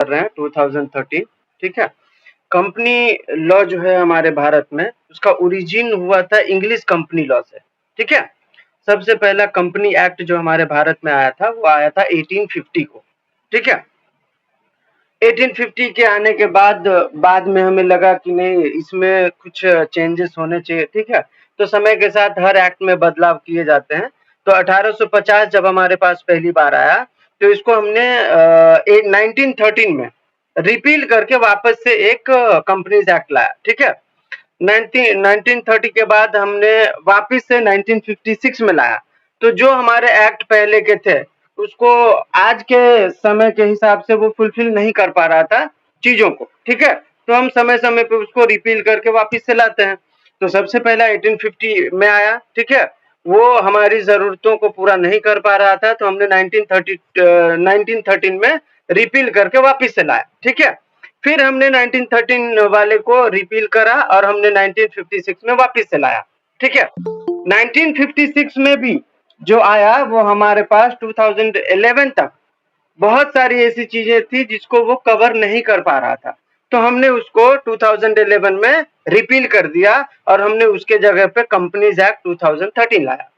कर रहे हैं 2013, ठीक है। कंपनी लॉ जो है हमारे भारत में, उसका ओरिजिन हुआ था इंग्लिश कंपनी लॉ से, ठीक है। सबसे पहला कंपनी एक्ट जो हमारे भारत में आया था वो आया था 1850 को, ठीक है। 1850 के आने के बाद में हमें लगा कि नहीं, इसमें कुछ चेंजेस होने चाहिए, ठीक है। तो समय के साथ हर एक्ट में बदलाव किए जाते हैं। तो 1850 जब हमारे पास पहली बार आया, तो इसको हमने 1913 में रिपील करके वापस से एक कंपनीज एक्ट लाया, ठीक है। 1930 के बाद हमने वापस से 1956 में लाया। तो जो हमारे एक्ट पहले के थे, उसको आज के समय के हिसाब से वो फुलफिल नहीं कर पा रहा था चीजों को, ठीक है। तो हम समय समय पे उसको रिपील करके वापस से लाते हैं। तो सबसे पहला 1850 में आया, ठीक है। वो हमारी जरूरतों को पूरा नहीं कर पा रहा था, तो हमने 1913 में रिपील करके वापस से लाया, ठीक है। फिर हमने 1913 वाले को रिपील करा और हमने 1956 में वापस से लाया, ठीक है। 1956 में भी जो आया वो हमारे पास 2011 तक बहुत सारी ऐसी चीजें थी जिसको वो कवर नहीं कर पा रहा था। तो हमने उसको 2011 में रिपील कर दिया और हमने उसके जगह पे कंपनीज एक्ट 2013 लाया,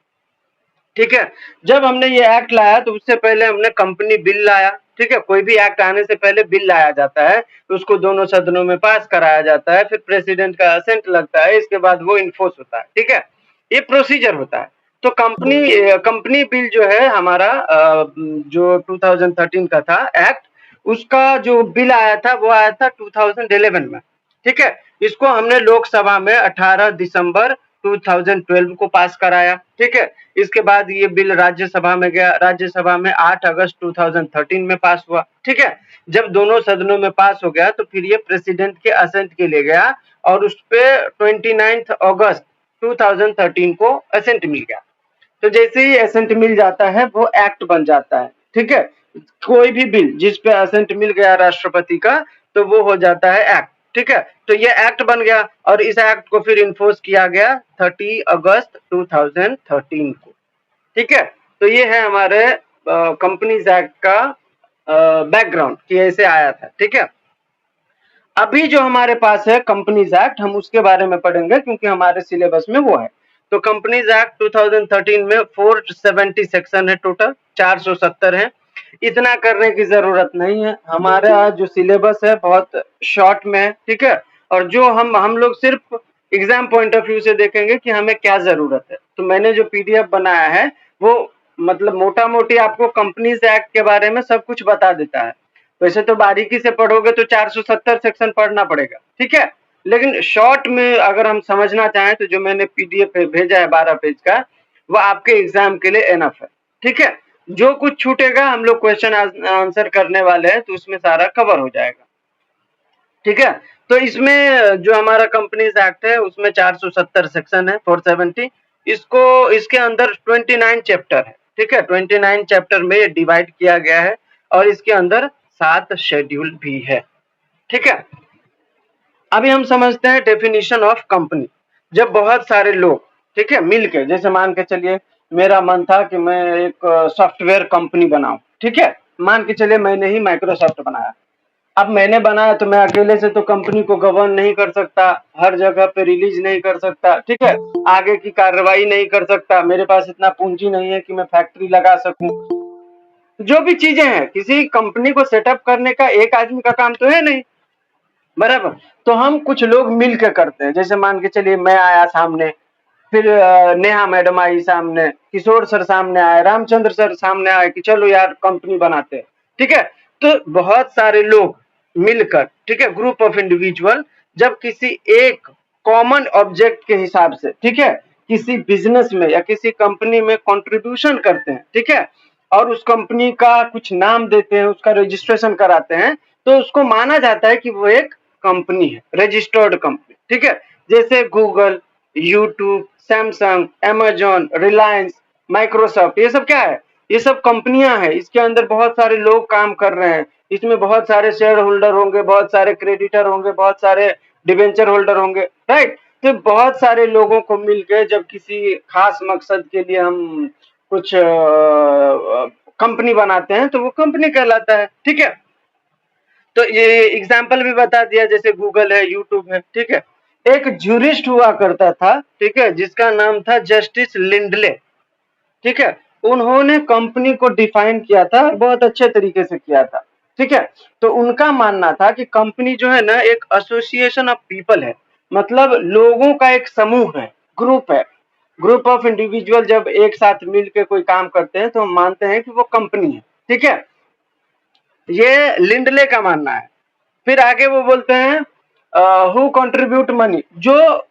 ठीक है। जब हमने ये एक्ट लाया तो उससे पहले हमने कंपनी बिल लाया, ठीक है। कोई भी एक्ट आने से पहले बिल लाया जाता है, उसको दोनों सदनों में पास कराया जाता है, फिर प्रेसिडेंट का असेंट लगता है, इसके बाद वो इन्फोर्स होता है, ठीक है। ये प्रोसीजर होता है। तो कंपनी बिल जो है हमारा जो 2013 का था एक्ट, उसका जो बिल आया था वो आया था 2011 में, ठीक है। इसको हमने लोकसभा में 18 दिसंबर 2012 को पास कराया, ठीक है। इसके बाद ये बिल राज्यसभा में गया, राज्यसभा में 8 अगस्त 2013 में पास हुआ, ठीक है। जब दोनों सदनों में पास हो गया तो फिर ये प्रेसिडेंट के असेंट के लिए गया और उस पे 29 अगस्त 2013 को असेंट मिल गया। तो जैसे ही एसेंट मिल जाता है वो एक्ट बन जाता है, ठीक है। कोई भी बिल जिस पे एसेंट मिल गया राष्ट्रपति का, तो वो हो जाता है एक्ट, ठीक है। तो ये एक्ट बन गया और इस एक्ट को फिर इन्फोर्स किया गया 30 अगस्त 2013 को, ठीक है। तो ये है हमारे कंपनीज एक्ट का बैकग्राउंड कि ऐसे आया था, ठीक है। अभी जो हमारे पास है कंपनीज एक्ट, हम उसके बारे में पढ़ेंगे क्योंकि हमारे सिलेबस में वो है। तो कंपनीज एक्ट 2013 में 470 सेक्शन है, टोटल 470 है। इतना करने की जरूरत नहीं है, हमारा जो सिलेबस है बहुत शॉर्ट में है, ठीक है। और जो हम लोग सिर्फ एग्जाम पॉइंट ऑफ व्यू से देखेंगे कि हमें क्या जरूरत है। तो मैंने जो पीडीएफ बनाया है वो मतलब मोटा मोटी आपको कंपनीज एक्ट के बारे में सब कुछ बता देता है। वैसे तो बारीकी से पढ़ोगे तो 470 सेक्शन पढ़ना पड़ेगा, ठीक है। लेकिन शॉर्ट में अगर हम समझना चाहें तो जो मैंने पीडीएफ भेजा है 12 पेज का, वो आपके एग्जाम के लिए एनफ है, ठीक है। जो कुछ छूटेगा हम लोग क्वेश्चन आंसर करने वाले हैं, तो उसमें सारा कवर हो जाएगा, ठीक है। तो इसमें जो हमारा कंपनीज एक्ट है उसमें 470 सेक्शन है, 470। इसके अंदर 29 चैप्टर है, ठीक है। 29 चैप्टर में डिवाइड किया गया है और इसके अंदर 7 शेड्यूल भी है, ठीक है। अभी हम समझते हैं डेफिनेशन ऑफ कंपनी। जब बहुत सारे लोग, ठीक है, मिलके, जैसे मान के चलिए मेरा मन था कि मैं एक सॉफ्टवेयर कंपनी बनाऊं, ठीक है। मान के चलिए मैंने ही माइक्रोसॉफ्ट बनाया। अब मैंने बनाया तो मैं अकेले से तो कंपनी को गवर्न नहीं कर सकता, हर जगह पे रिलीज नहीं कर सकता, ठीक है। आगे की कार्रवाई नहीं कर सकता, मेरे पास इतना पूंजी नहीं है कि मैं फैक्ट्री लगा सकूं। जो भी चीजें हैं, किसी कंपनी को सेटअप करने का एक आदमी का काम तो है नहीं, बराबर। तो हम कुछ लोग मिल के करते हैं। जैसे मान के चलिए मैं आया सामने, फिर नेहा मैडम आई सामने, किशोर सर सामने आए, रामचंद्र सर सामने आए कि चलो यार कंपनी बनाते हैं, ठीक है। तो बहुत सारे लोग मिलकर, ठीक है, ग्रुप ऑफ इंडिविजुअल, जब किसी एक कॉमन ऑब्जेक्ट के हिसाब से, ठीक है, किसी बिजनेस में या किसी कंपनी में कंट्रीब्यूशन करते हैं, ठीक है, और उस कंपनी का कुछ नाम देते हैं, उसका रजिस्ट्रेशन कराते हैं, तो उसको माना जाता है कि वो एक कंपनी है, रजिस्टर्ड कंपनी, ठीक है। जैसे Google, YouTube, Samsung, Amazon, Reliance, Microsoft, ये सब क्या है? ये सब कंपनियां हैं। इसके अंदर बहुत सारे लोग काम कर रहे हैं। इसमें बहुत सारे शेयर होल्डर होंगे, बहुत सारे क्रेडिटर होंगे, बहुत सारे डिवेंचर होल्डर होंगे, राइट। तो बहुत सारे लोगों को मिलकर जब किसी खास मकसद के लिए हम कुछ कंपनी बनाते हैं तो वो कंपनी कहलाता है, ठीक है। तो ये एग्जाम्पल भी बता दिया, जैसे गूगल है, यूट्यूब है, ठीक है। एक ज्यूरिस्ट हुआ करता था, ठीक है, जिसका नाम था जस्टिस लिंडले, ठीक है। उन्होंने कंपनी को डिफाइन किया था, बहुत अच्छे तरीके से किया था, ठीक है। तो उनका मानना था कि कंपनी जो है ना एक एसोसिएशन ऑफ पीपल है, मतलब लोगों का एक समूह है, ग्रुप है, ग्रुप ऑफ इंडिविजुअल जब एक साथ मिलकर कोई काम करते हैं तो हम मानते हैं कि वो कंपनी है, ठीक है। ये लिंडले का मानना है। फिर आगे वो बोलते हैं हु कंट्रीब्यूट मनी, जो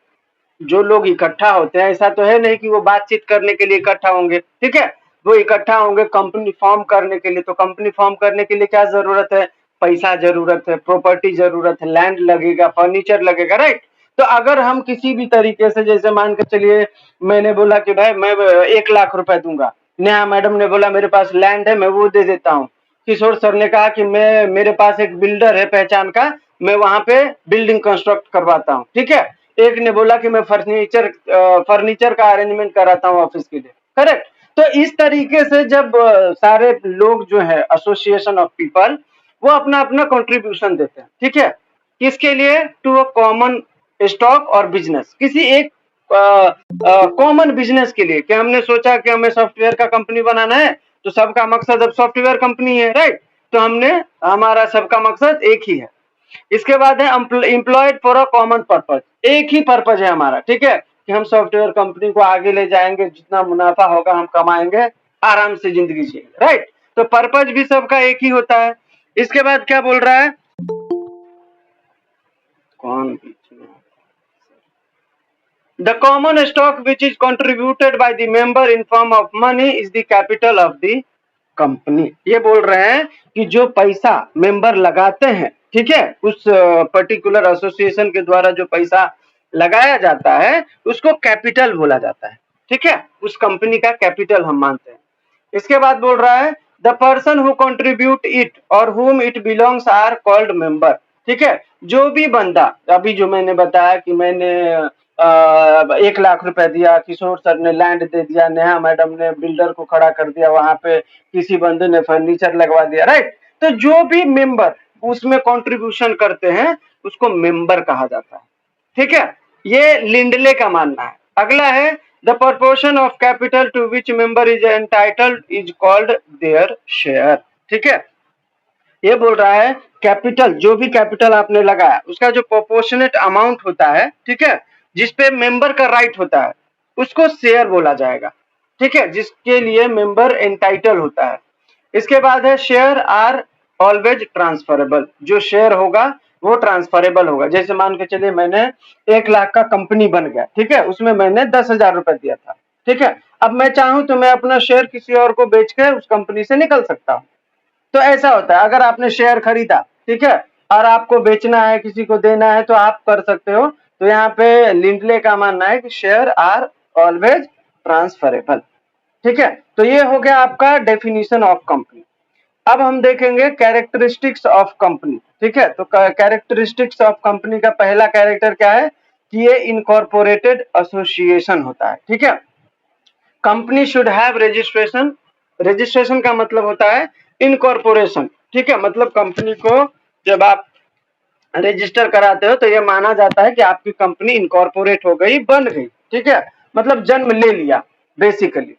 जो लोग इकट्ठा होते हैं, ऐसा तो है नहीं कि वो बातचीत करने के लिए इकट्ठा होंगे, ठीक है। वो इकट्ठा होंगे कंपनी फॉर्म करने के लिए, तो कंपनी फॉर्म करने के लिए क्या जरूरत है, पैसा जरूरत है, प्रॉपर्टी जरूरत है, लैंड लगेगा, फर्नीचर लगेगा, राइट। तो अगर हम किसी भी तरीके से, जैसे मान के चलिए मैंने बोला कि भाई मैं 1 लाख रुपए दूंगा, नेहा मैडम ने बोला मेरे पास लैंड है, मैं वो दे देता हूँ। किशोर सर ने कहा कि मैं, मेरे पास एक बिल्डर है पहचान का, मैं वहां पे बिल्डिंग कंस्ट्रक्ट करवाता हूँ, ठीक है। एक ने बोला कि मैं फर्नीचर का अरेंजमेंट कराता हूँ ऑफिस के लिए, करेक्ट। तो इस तरीके से जब सारे लोग जो है एसोसिएशन ऑफ पीपल, वो अपना अपना कंट्रीब्यूशन देते हैं, ठीक है। किसके लिए, टू अ कॉमन स्टॉक और बिजनेस, किसी एक कॉमन बिजनेस के लिए, कि हमने सोचा कि हमें सॉफ्टवेयर का कंपनी बनाना है, तो सबका मकसद अब सॉफ्टवेयर कंपनी है, राइट। तो हमने, हमारा सबका मकसद एक ही है। इसके बाद है employed for a common purpose, एक ही पर्पज है हमारा, ठीक है, कि हम सॉफ्टवेयर कंपनी को आगे ले जाएंगे, जितना मुनाफा होगा हम कमाएंगे, आराम से जिंदगी जिएंगे, राइट। तो पर्पज भी सबका एक ही होता है। इसके बाद क्या बोल रहा है, कौन बीच में, the common stock which is contributed by the member in form of money is the capital of the company. ये बोल रहे हैं कि जो पैसा मेंबर लगाते हैं, ठीक है, उस पर्टिकुलर एसोसिएशन के द्वारा जो पैसा लगाया जाता है उसको कैपिटल बोला जाता है, ठीक है, उस कंपनी का कैपिटल हम मानते हैं। इसके बाद बोल रहा है the person who contribute it और whom it belongs are called member, ठीक है। जो भी बंदा, अभी जो मैंने बताया कि मैंने 1 लाख रुपए दिया, किशोर सर ने लैंड दे दिया, नेहा मैडम ने बिल्डर को खड़ा कर दिया, वहां पे किसी बंदे ने फर्नीचर लगवा दिया, राइट। तो जो भी मेंबर उसमें कंट्रीब्यूशन करते हैं उसको मेंबर कहा जाता है, ठीक है। ये लिंडले का मानना है। अगला है the proportion of capital to which member is entitled is called their share, ठीक है। ये बोल रहा है कैपिटल, जो भी कैपिटल आपने लगाया उसका जो प्रोपोर्शनेट अमाउंट होता है, ठीक है, जिसपे मेंबर का राइट होता है उसको शेयर बोला जाएगा, ठीक है, जिसके लिए मेंबर एंटाइटल होता है। इसके बाद है शेयर आर ऑलवेज ट्रांसफरेबल, जो शेयर होगा वो ट्रांसफरेबल होगा। जैसे मान के चलिए मैंने 1 लाख का कंपनी बन गया, ठीक है, उसमें मैंने 10,000 रुपए दिया था, ठीक है। अब मैं चाहूं तो मैं अपना शेयर किसी और को बेच के उस कंपनी से निकल सकता हूं। तो ऐसा होता है, अगर आपने शेयर खरीदा, ठीक है, और आपको बेचना है, किसी को देना है, तो आप कर सकते हो। तो यहाँ पे लिंडले का मानना है कि शेयर आर ऑलवेज ट्रांसफरेबल, ठीक है। तो ये हो गया आपका डेफिनेशन ऑफ कंपनी। अब हम देखेंगे कैरेक्टरिस्टिक्स ऑफ कंपनी, ठीक है। तो कैरेक्टरिस्टिक्स ऑफ कंपनी का पहला कैरेक्टर क्या है कि ये इनकॉर्पोरेटेड एसोसिएशन होता है, ठीक है। Company should have registration, registration का मतलब होता है इनकॉर्पोरेशन, ठीक है, मतलब कंपनी को जब आप रजिस्टर कराते हो तो ये माना जाता है कि आपकी कंपनी इनकॉर्पोरेट हो गई, बन गई, ठीक है, मतलब जन्म ले लिया बेसिकली,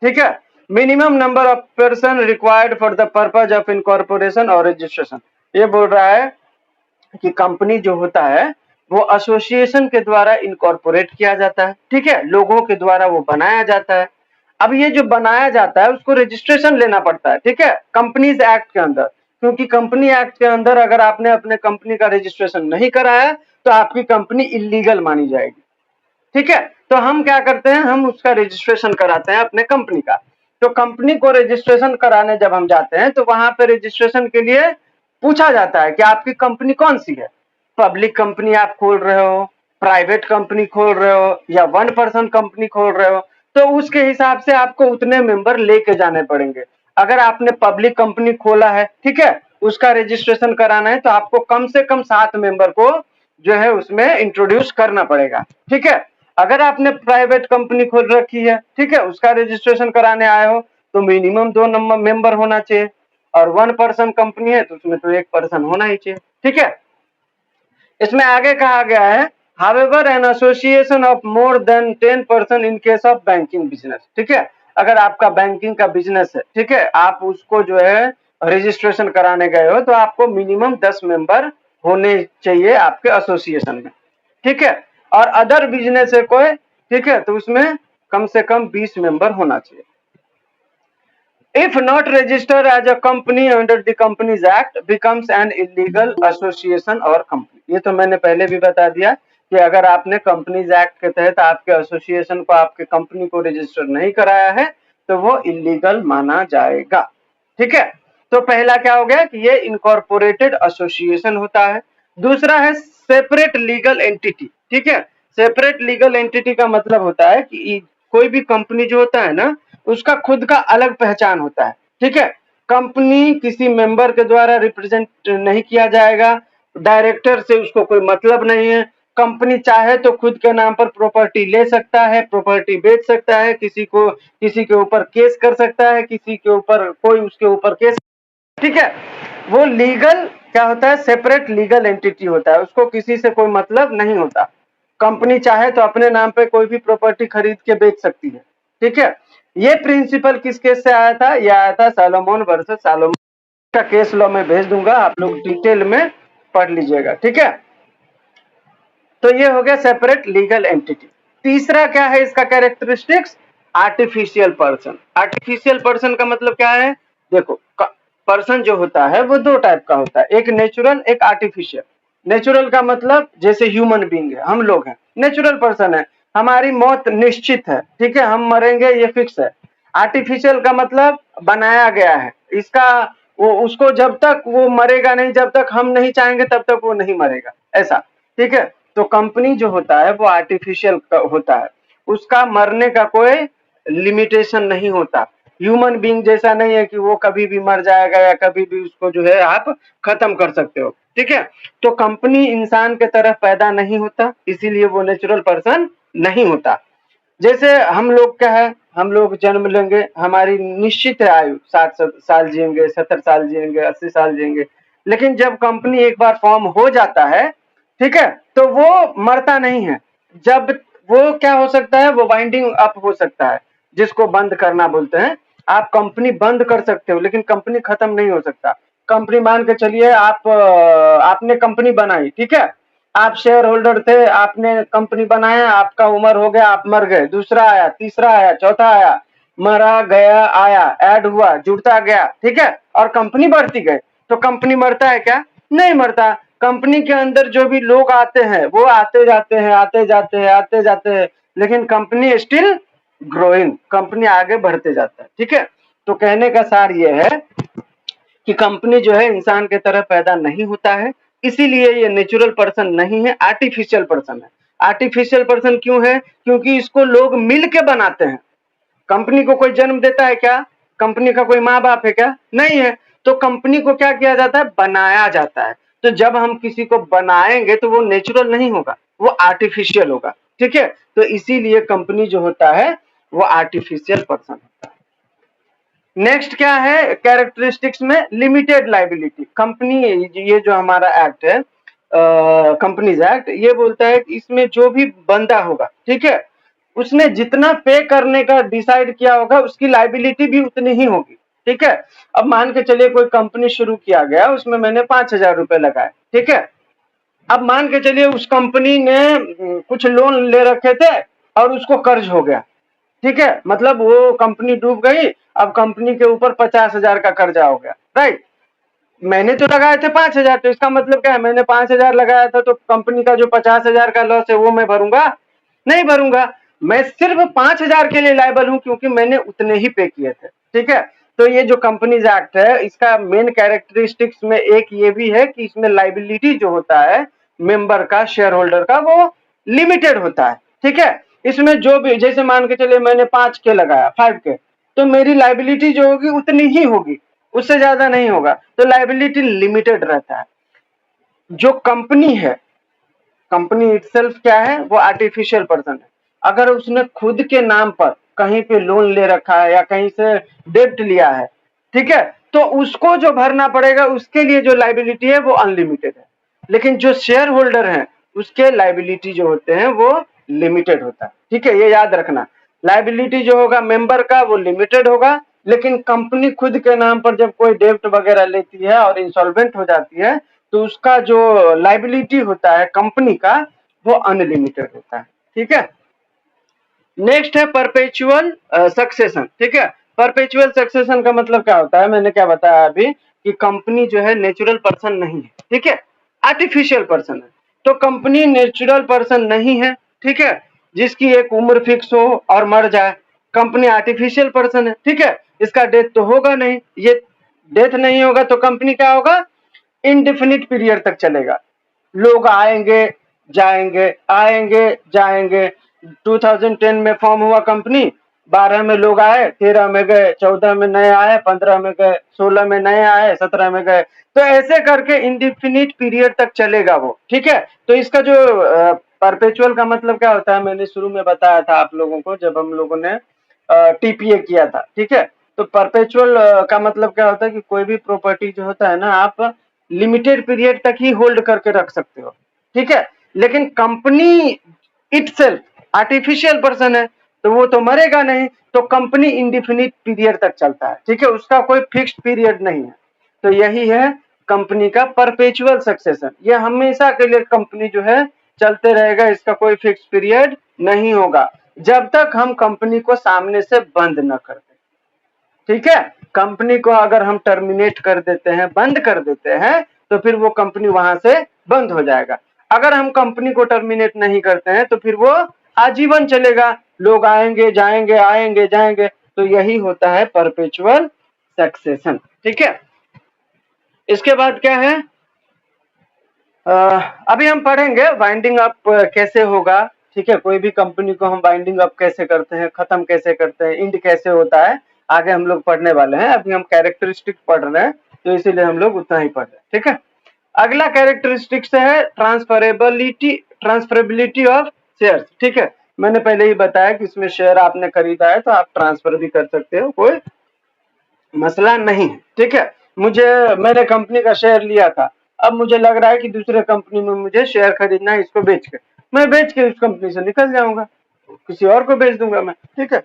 ठीक है। Minimum number of person required for the purpose of incorporation और रजिस्ट्रेशन, ये बोल रहा है कि कंपनी जो होता है वो एसोसिएशन के द्वारा इनकॉर्पोरेट किया जाता है, ठीक है, लोगों के द्वारा वो बनाया जाता है। अब ये जो बनाया जाता है उसको रजिस्ट्रेशन लेना पड़ता है, ठीक है, कंपनीज एक्ट के अंदर, क्योंकि कंपनी एक्ट के अंदर अगर आपने अपने कंपनी का रजिस्ट्रेशन नहीं कराया तो आपकी कंपनी इलीगल मानी जाएगी, ठीक है। तो हम क्या करते हैं, हम उसका रजिस्ट्रेशन कराते हैं अपने कंपनी का। तो कंपनी को रजिस्ट्रेशन कराने जब हम जाते हैं तो वहां पे रजिस्ट्रेशन के लिए पूछा जाता है कि आपकी कंपनी कौन सी है, पब्लिक कंपनी आप खोल रहे हो, प्राइवेट कंपनी खोल रहे हो, या 1 पर्सन कंपनी खोल रहे हो। तो उसके हिसाब से आपको उतने मेंबर लेके जाने पड़ेंगे। अगर आपने पब्लिक कंपनी खोला है, ठीक है, उसका रजिस्ट्रेशन कराना है तो आपको कम से कम 7 मेंबर को जो है उसमें इंट्रोड्यूस करना पड़ेगा, ठीक है। अगर आपने प्राइवेट कंपनी खोल रखी है, ठीक है, उसका रजिस्ट्रेशन कराने आए हो तो मिनिमम 2 मेंबर होना चाहिए। और 1 पर्सन कंपनी है तो उसमें तो 1 पर्सन होना ही चाहिए, ठीक है। इसमें आगे कहा गया है however an association of more than 10 person in case of banking business, ठीक है। अगर आपका बैंकिंग का बिजनेस है, ठीक है, आप उसको जो है रजिस्ट्रेशन कराने गए हो तो आपको मिनिमम 10 मेंबर होने चाहिए आपके एसोसिएशन में, ठीक है। और अदर बिजनेस है कोई, ठीक है, तो उसमें कम से कम 20 मेंबर होना चाहिए। If not registered as a company under the Companies Act becomes an illegal association or company। ये तो मैंने पहले भी बता दिया कि अगर आपने कंपनीज एक्ट के तहत आपके एसोसिएशन को, आपके कंपनी को रजिस्टर नहीं कराया है तो वो इलीगल माना जाएगा, ठीक है। तो पहला क्या हो गया कि ये इनकॉर्पोरेटेड एसोसिएशन होता है। दूसरा है सेपरेट लीगल एंटिटी, ठीक है। सेपरेट लीगल एंटिटी का मतलब होता है कि कोई भी कंपनी जो होता है ना, उसका खुद का अलग पहचान होता है, ठीक है। कंपनी किसी मेंबर के द्वारा रिप्रेजेंट नहीं किया जाएगा, डायरेक्टर से उसको कोई मतलब नहीं है। कंपनी चाहे तो खुद के नाम पर प्रॉपर्टी ले सकता है, प्रॉपर्टी बेच सकता है, किसी के ऊपर केस कर सकता है, किसी के ऊपर कोई उसके ऊपर केस, ठीक है। वो लीगल क्या होता है, सेपरेट लीगल एंटिटी होता है, उसको किसी से कोई मतलब नहीं होता। कंपनी चाहे तो अपने नाम पे कोई भी प्रॉपर्टी खरीद के बेच सकती है, ठीक है। ये प्रिंसिपल किस केस से आया था, ये आया था सॉलोमन वर्सेस सॉलोमन का केस लॉ में भेज दूंगा, आप लोग डिटेल में पढ़ लीजिएगा, ठीक है। तो ये हो गया सेपरेट लीगल एंटिटी। तीसरा क्या है इसका characteristics, artificial person. Artificial person का मतलब क्या है, देखो पर्सन जो होता है वो दो टाइप का होता है, एक नेचुरल, एक आर्टिफिशियल। नेचुरल का मतलब जैसे ह्यूमन बींग है, हम लोग हैं, नेचुरल पर्सन है, हमारी मौत निश्चित है, ठीक है, हम मरेंगे ये फिक्स है। आर्टिफिशियल का मतलब बनाया गया है, इसका वो उसको जब तक वो मरेगा नहीं, जब तक हम नहीं चाहेंगे तब तक वो नहीं मरेगा, ऐसा, ठीक है। तो कंपनी जो होता है वो आर्टिफिशियल होता है, उसका मरने का कोई लिमिटेशन नहीं होता। ह्यूमन बीइंग जैसा नहीं है कि वो कभी भी मर जाएगा या कभी भी उसको जो है आप खत्म कर सकते हो, ठीक है। तो कंपनी इंसान के तरह पैदा नहीं होता, इसीलिए वो नेचुरल पर्सन नहीं होता। जैसे हम लोग क्या है, हम लोग जन्म लेंगे, हमारी निश्चित है आयु 60 साल जिएंगे, 70 साल जिएंगे, 80 साल जिएंगे, लेकिन जब कंपनी एक बार फॉर्म हो जाता है, ठीक है, तो वो मरता नहीं है। जब वो क्या हो सकता है, वो वाइंडिंग अप हो सकता है, जिसको बंद करना बोलते हैं। आप कंपनी बंद कर सकते हो लेकिन कंपनी खत्म नहीं हो सकता। कंपनी मान के चलिए आपने कंपनी बनाई, ठीक है, आप शेयर होल्डर थे, आपने कंपनी बनाया, आपका उम्र हो गया, आप मर गए, दूसरा आया, तीसरा आया, चौथा आया, मरा गया, आया, ऐड हुआ, जुड़ता गया, ठीक है, और कंपनी बढ़ती गई। तो कंपनी मरता है क्या, नहीं मरता। कंपनी के अंदर जो भी लोग आते हैं वो आते जाते हैं, आते जाते हैं, आते जाते हैं, लेकिन कंपनी स्टिल ग्रोइंग, कंपनी आगे बढ़ते जाता है, ठीक है। तो कहने का सार ये है कि कंपनी जो है इंसान के तरह पैदा नहीं होता है, इसीलिए ये नेचुरल पर्सन नहीं है, आर्टिफिशियल पर्सन है। आर्टिफिशियल पर्सन क्यों है, क्योंकि इसको लोग मिल के बनाते हैं। कंपनी को कोई जन्म देता है क्या, कंपनी का कोई माँ बाप है क्या, नहीं है। तो कंपनी को क्या किया जाता है, बनाया जाता है। तो जब हम किसी को बनाएंगे तो वो नेचुरल नहीं होगा, वो आर्टिफिशियल होगा, ठीक है। तो इसीलिए कंपनी जो होता है वो आर्टिफिशियल पर्सन होता है। नेक्स्ट क्या है कैरेक्टरिस्टिक्स में, लिमिटेड लाइबिलिटी। कंपनी, ये जो हमारा एक्ट है कंपनीज एक्ट, ये बोलता है कि इसमें जो भी बंदा होगा, ठीक है, उसने जितना पे करने का डिसाइड किया होगा उसकी लाइबिलिटी भी उतनी ही होगी, ठीक है। अब मान के चलिए कोई कंपनी शुरू किया गया, उसमें मैंने 5,000 रुपए लगाए, ठीक है। अब मान के चलिए उस कंपनी ने कुछ लोन ले रखे थे और उसको कर्ज हो गया, ठीक है, मतलब वो कंपनी डूब गई, अब कंपनी के ऊपर 50,000 का कर्जा हो गया, राइट। मैंने तो लगाए थे 5,000, तो इसका मतलब क्या है, मैंने 5,000 लगाया था तो कंपनी का जो 50,000 का लॉस है वो मैं भरूंगा, नहीं भरूंगा। मैं सिर्फ 5,000 के लिए लायबल हूं क्योंकि मैंने उतने ही पे किए थे, ठीक है। तो ये जो कंपनीज एक्ट है इसका मेन कैरेक्टरिस्टिक्स में एक ये भी है कि इसमें लाइबिलिटी जो होता है मेंबर का, शेयर होल्डर का, वो लिमिटेड होता है, ठीक है। इसमें जो भी, जैसे मान के चलिए मैंने 5 के लगाया, 5 के, तो मेरी लाइबिलिटी जो होगी उतनी ही होगी, उससे ज्यादा नहीं होगा। तो लाइबिलिटी लिमिटेड रहता है। जो कंपनी है, कंपनी इटसेल्फ क्या है, वो आर्टिफिशियल पर्सन है। अगर उसने खुद के नाम पर कहीं पे लोन ले रखा है या कहीं से डेब्ट लिया है, ठीक है, तो उसको जो भरना पड़ेगा उसके लिए जो लायबिलिटी है वो अनलिमिटेड है, लेकिन जो शेयर होल्डर है उसके लायबिलिटी जो होते हैं वो लिमिटेड होता है। ठीक है, ये याद रखना। लायबिलिटी जो होगा मेंबर का वो लिमिटेड होगा, लेकिन कंपनी खुद के नाम पर जब कोई डेब्ट वगैरह लेती है और इंसॉल्वेंट हो जाती है तो उसका जो लायबिलिटी होता है कंपनी का वो अनलिमिटेड होता है। ठीक है, नेक्स्ट है परपेचुअल सक्सेशन। ठीक है, परपेचुअल सक्सेशन का मतलब क्या होता है, मैंने क्या बताया अभी कि कंपनी जो है नेचुरल पर्सन नहीं है। ठीक है, आर्टिफिशियल पर्सन है। तो कंपनी नेचुरल पर्सन नहीं है, ठीक है, जिसकी एक उम्र फिक्स हो और मर जाए। कंपनी आर्टिफिशियल पर्सन है, ठीक है, इसका डेथ तो होगा नहीं। ये डेथ नहीं होगा तो कंपनी क्या होगा, इनडेफिनिट पीरियड तक चलेगा। लोग आएंगे जाएंगे आएंगे जाएंगे। 2010 में फॉर्म हुआ कंपनी, 12 में लोग आए, 13 में गए, 14 में नए आए, 15 में गए, 16 में नए आए, 17 में गए। तो ऐसे करके इंडिफिनिट पीरियड तक चलेगा वो। ठीक है, तो इसका जो परपेचुअल का मतलब क्या होता है, मैंने शुरू में बताया था आप लोगों को जब हम लोगों ने टीपीए किया था। ठीक है, तो परपेचुअल का मतलब क्या होता है कि कोई भी प्रॉपर्टी जो होता है ना, आप लिमिटेड पीरियड तक ही होल्ड करके रख सकते हो। ठीक है, लेकिन कंपनी इटसेल्फ आर्टिफिशियल पर्सन है तो वो तो मरेगा नहीं, तो कंपनी इंडिफिनिट पीरियड तक चलता है। ठीक है, उसका कोई फिक्स्ड पीरियड नहीं है। तो यही है कंपनी का परपेचुअल सक्सेशन। ये हमेशा के लिए कंपनी जो है चलते रहेगा, इसका कोई फिक्स पीरियड नहीं होगा जब तक हम कंपनी को सामने से बंद न कर दें। ठीक है, कंपनी को अगर हम टर्मिनेट कर देते हैं, बंद कर देते हैं, तो फिर वो कंपनी वहां से बंद हो जाएगा। अगर हम कंपनी को टर्मिनेट नहीं करते हैं तो फिर वो आजीवन चलेगा, लोग आएंगे जाएंगे आएंगे जाएंगे। तो यही होता है परपेचुअल सक्सेशन। ठीक है, इसके बाद क्या है, अभी हम पढ़ेंगे वाइंडिंग अप कैसे होगा। ठीक है, कोई भी कंपनी को हम वाइंडिंग अप कैसे करते हैं, खत्म कैसे करते हैं, इंड कैसे होता है, आगे हम लोग पढ़ने वाले हैं। अभी हम कैरेक्टरिस्टिक पढ़ रहे हैं तो इसीलिए हम लोग उतना ही पढ़ रहे हैं। ठीक है, अगला कैरेक्टरिस्टिक्स है ट्रांसफरेबिलिटी ऑफ शेयर। ठीक है, मैंने पहले ही बताया कि इसमें शेयर आपने खरीदा है तो आप ट्रांसफर भी कर सकते हो, कोई मसला नहीं है। ठीक है, मैंने कंपनी का शेयर लिया था, अब मुझे लग रहा है कि दूसरे कंपनी में मुझे शेयर खरीदना है, इसको बेच के मैं बेच के उस कंपनी से निकल जाऊंगा, किसी और को बेच दूंगा मैं। ठीक है,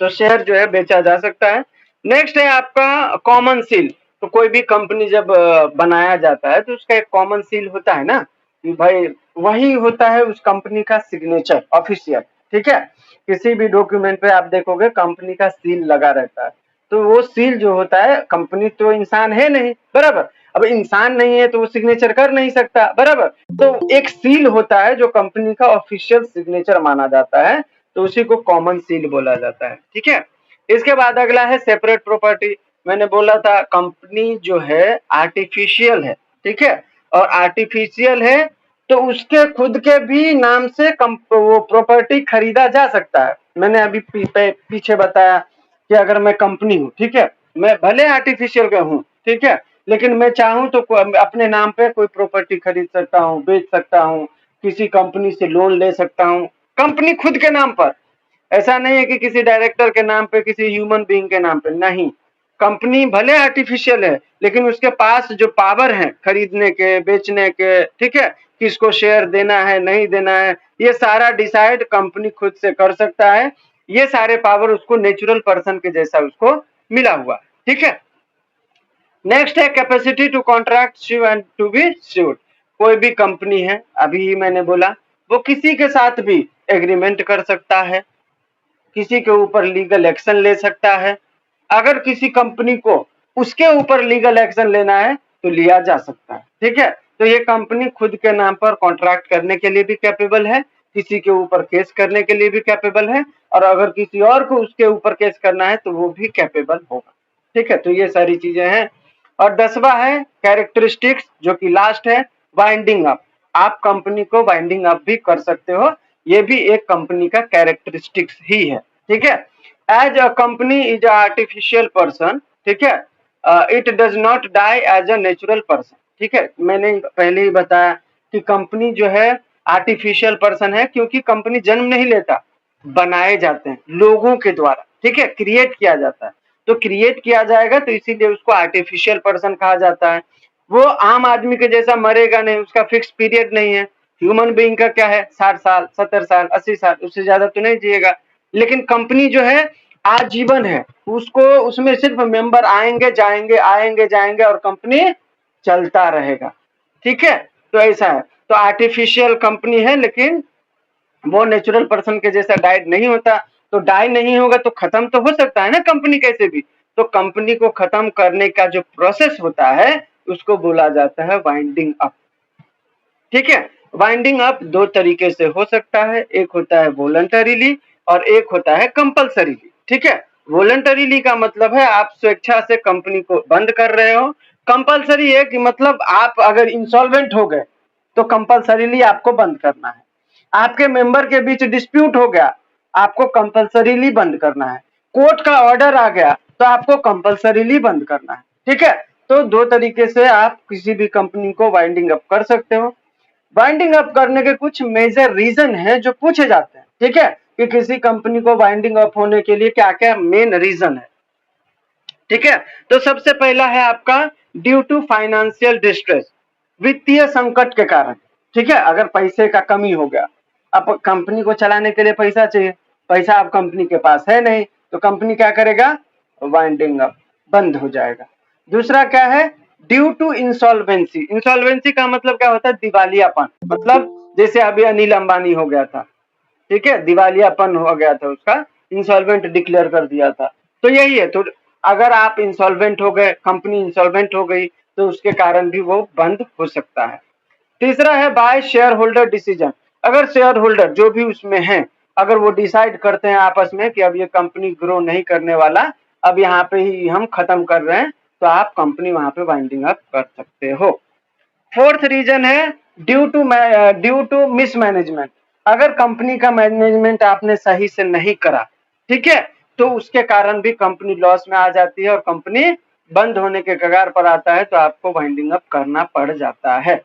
तो शेयर जो है बेचा जा सकता है। नेक्स्ट है आपका कॉमन सील। तो कोई भी कंपनी जब बनाया जाता है तो उसका एक कॉमन सील होता है ना, कि भाई वही होता है उस कंपनी का सिग्नेचर ऑफिशियल। ठीक है, किसी भी डॉक्यूमेंट पे आप देखोगे कंपनी का सील लगा रहता है। तो वो सील जो होता है, कंपनी तो इंसान है नहीं, बराबर, अब इंसान नहीं है तो वो सिग्नेचर कर नहीं सकता, बराबर। तो एक सील होता है जो कंपनी का ऑफिशियल सिग्नेचर माना जाता है, तो उसी को कॉमन सील बोला जाता है। ठीक है, इसके बाद अगला है सेपरेट प्रॉपर्टी। मैंने बोला था कंपनी जो है आर्टिफिशियल है, ठीक है, और आर्टिफिशियल है तो उसके खुद के भी नाम से वो प्रॉपर्टी खरीदा जा सकता है। मैंने अभी पीछे बताया कि अगर मैं कंपनी हूँ, ठीक है, मैं भले आर्टिफिशियल का हूँ, ठीक है, लेकिन मैं चाहूँ तो अपने नाम पे कोई प्रॉपर्टी खरीद सकता हूँ, बेच सकता हूँ, किसी कंपनी से लोन ले सकता हूँ, कंपनी खुद के नाम पर। ऐसा नहीं है कि किसी डायरेक्टर के नाम पे, किसी ह्यूमन बीइंग के नाम पे, नहीं। कंपनी भले आर्टिफिशियल है लेकिन उसके पास जो पावर है खरीदने के, बेचने के, ठीक है, किसको शेयर देना है नहीं देना है, ये सारा डिसाइड कंपनी खुद से कर सकता है। ये सारे पावर उसको नेचुरल पर्सन के जैसा उसको मिला हुआ। ठीक है, नेक्स्ट है capacity to contract sue and to be sued. कोई भी कंपनी है, अभी मैंने बोला, वो किसी के साथ भी एग्रीमेंट कर सकता है, किसी के ऊपर लीगल एक्शन ले सकता है। अगर किसी कंपनी को उसके ऊपर लीगल एक्शन लेना है तो लिया जा सकता है। ठीक है, तो ये कंपनी खुद के नाम पर कॉन्ट्रैक्ट करने के लिए भी कैपेबल है, किसी के ऊपर केस करने के लिए भी कैपेबल है, और अगर किसी और को उसके ऊपर केस करना है तो वो भी कैपेबल होगा। ठीक है, तो ये सारी चीजें हैं। और 10वां है कैरेक्टरिस्टिक्स, जो कि लास्ट है, वाइंडिंग अप। आप कंपनी को वाइंडिंग अप भी कर सकते हो, ये भी एक कंपनी का कैरेक्टरिस्टिक्स ही है। ठीक है, as a company is a artificial person, ठीक है, it does not die as a natural person. ठीक है, मैंने पहले ही बताया कि कंपनी जो है आर्टिफिशियल पर्सन है, क्योंकि कंपनी जन्म नहीं लेता, बनाए जाते हैं लोगों के द्वारा। ठीक है, क्रिएट किया जाता है। तो क्रिएट किया जाएगा, तो इसीलिए उसको आर्टिफिशियल पर्सन कहा जाता है। वो आम आदमी के जैसा मरेगा नहीं, उसका फिक्स पीरियड नहीं है। ह्यूमन बीइंग का क्या है, 60 साल, 70 साल, 80 साल, उससे ज्यादा तो नहीं जिएगा। लेकिन कंपनी जो है आजीवन है, उसको उसमें सिर्फ मेंबर आएंगे जाएंगे, आएंगे जाएंगे, और कंपनी चलता रहेगा। ठीक है, तो ऐसा है। तो आर्टिफिशियल कंपनी है, लेकिन वो नेचुरल पर्सन के जैसा डाइड नहीं होता। तो डाई नहीं होगा तो खत्म तो हो सकता है ना कंपनी कैसे भी। तो कंपनी को खत्म करने का जो प्रोसेस होता है उसको बोला जाता है वाइंडिंग अप। ठीक है, वाइंडिंग अप दो तरीके से हो सकता है, एक होता है वॉलंटरीली और एक होता है कंपल्सरीली। ठीक है, वॉलंटरीली का मतलब है आप स्वेच्छा से कंपनी को बंद कर रहे हो। कंपल्सरी है कि मतलब आप अगर इंसॉल्वेंट हो गए तो कंपल्सरीली आपको बंद करना है। आपके मेंबर के बीच डिस्प्यूट हो गया, आपको कंपल्सरीली बंद करना है। कोर्ट का ऑर्डर आ गया तो आपको कंपल्सरीली बंद करना है। ठीक है, तो दो तरीके से आप किसी भी कंपनी को वाइंडिंग अप कर सकते हो। वाइंडिंग अप करने के कुछ मेजर रीजन है जो पूछे जाते हैं। ठीक है, कि किसी कंपनी को वाइंडिंग अप होने के लिए क्या क्या मेन रीजन है। ठीक है, तो सबसे पहला है आपका ड्यू टू फाइनेंशियल डिस्ट्रेस, वित्तीय संकट के कारण। ठीक है, अगर पैसे का कमी हो गया, अब कंपनी को चलाने के लिए पैसा चाहिए, पैसा अब कंपनी के पास है नहीं, तो कंपनी क्या करेगा, वाइंडिंग अप, बंद हो जाएगा। दूसरा क्या है, ड्यू टू इंसॉल्वेंसी। इंसॉल्वेंसी का मतलब क्या होता है, दिवालियापन। मतलब जैसे अभी अनिल अंबानी हो गया था, ठीक है, दिवालियापन हो गया था उसका, इंसॉल्वेंट डिक्लेयर कर दिया था। तो यही है, तो अगर आप इंसॉल्वेंट हो गए, कंपनी इंसॉल्वेंट हो गई, तो उसके कारण भी वो बंद हो सकता है। तीसरा है बाय शेयर होल्डर डिसीजन। अगर शेयर होल्डर जो भी उसमें है, अगर वो डिसाइड करते हैं आपस में कि अब ये कंपनी ग्रो नहीं करने वाला, अब यहाँ पे ही हम खत्म कर रहे हैं, तो आप कंपनी वहां पे वाइंडिंग अप कर सकते हो। फोर्थ रीजन है ड्यू टू मिसमैनेजमेंट। अगर कंपनी का मैनेजमेंट आपने सही से नहीं करा, ठीक है, तो उसके कारण भी कंपनी लॉस में आ जाती है और कंपनी बंद होने के कगार पर आता है, तो आपको वाइंडिंग अप करना पड़ जाता है।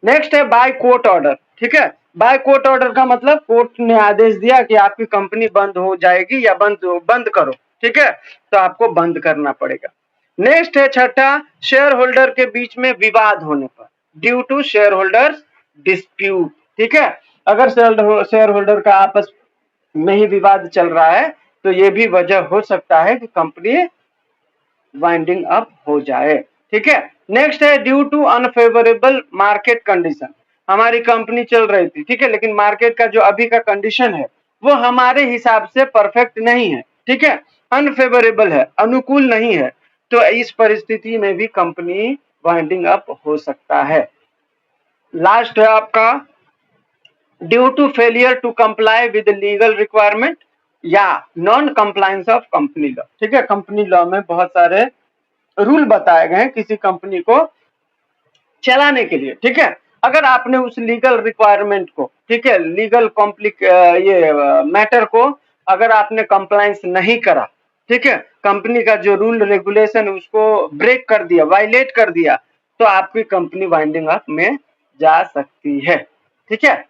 नेक्स्ट है बाय कोर्ट ऑर्डर। ठीक है, बाय कोर्ट ऑर्डर का मतलब कोर्ट ने आदेश दिया कि आपकी कंपनी बंद हो जाएगी या बंद करो। ठीक है, तो आपको बंद करना पड़ेगा। नेक्स्ट है छठा, शेयर होल्डर के बीच में विवाद होने पर, due to shareholder dispute. ठीक है, अगर शेयर होल्डर का आपस में ही विवाद चल रहा है, तो ये भी वजह हो सकता है कि कंपनी वाइंडिंग अप हो जाए। ठीक है, नेक्स्ट है due to unfavourable market condition. हमारी कंपनी चल रही थी, ठीक है, लेकिन मार्केट का जो अभी का कंडीशन है वो हमारे हिसाब से परफेक्ट नहीं है। ठीक है, अनफेवरेबल है, अनुकूल नहीं है, तो इस परिस्थिति में भी कंपनी वाइंडिंग अप हो सकता है। लास्ट है आपका due to failure to comply with legal requirement या non compliance of company law. ठीक है, कंपनी लॉ में बहुत सारे रूल बताए गए हैं किसी कंपनी को चलाने के लिए। ठीक है, अगर आपने उस लीगल रिक्वायरमेंट को, ठीक है, लीगल ये मैटर को अगर आपने कंप्लायंस नहीं करा, ठीक है, कंपनी का जो रूल रेगुलेशन उसको ब्रेक कर दिया, वायलेट कर दिया, तो आपकी कंपनी वाइंडिंग अप में जा सकती है। ठीक है,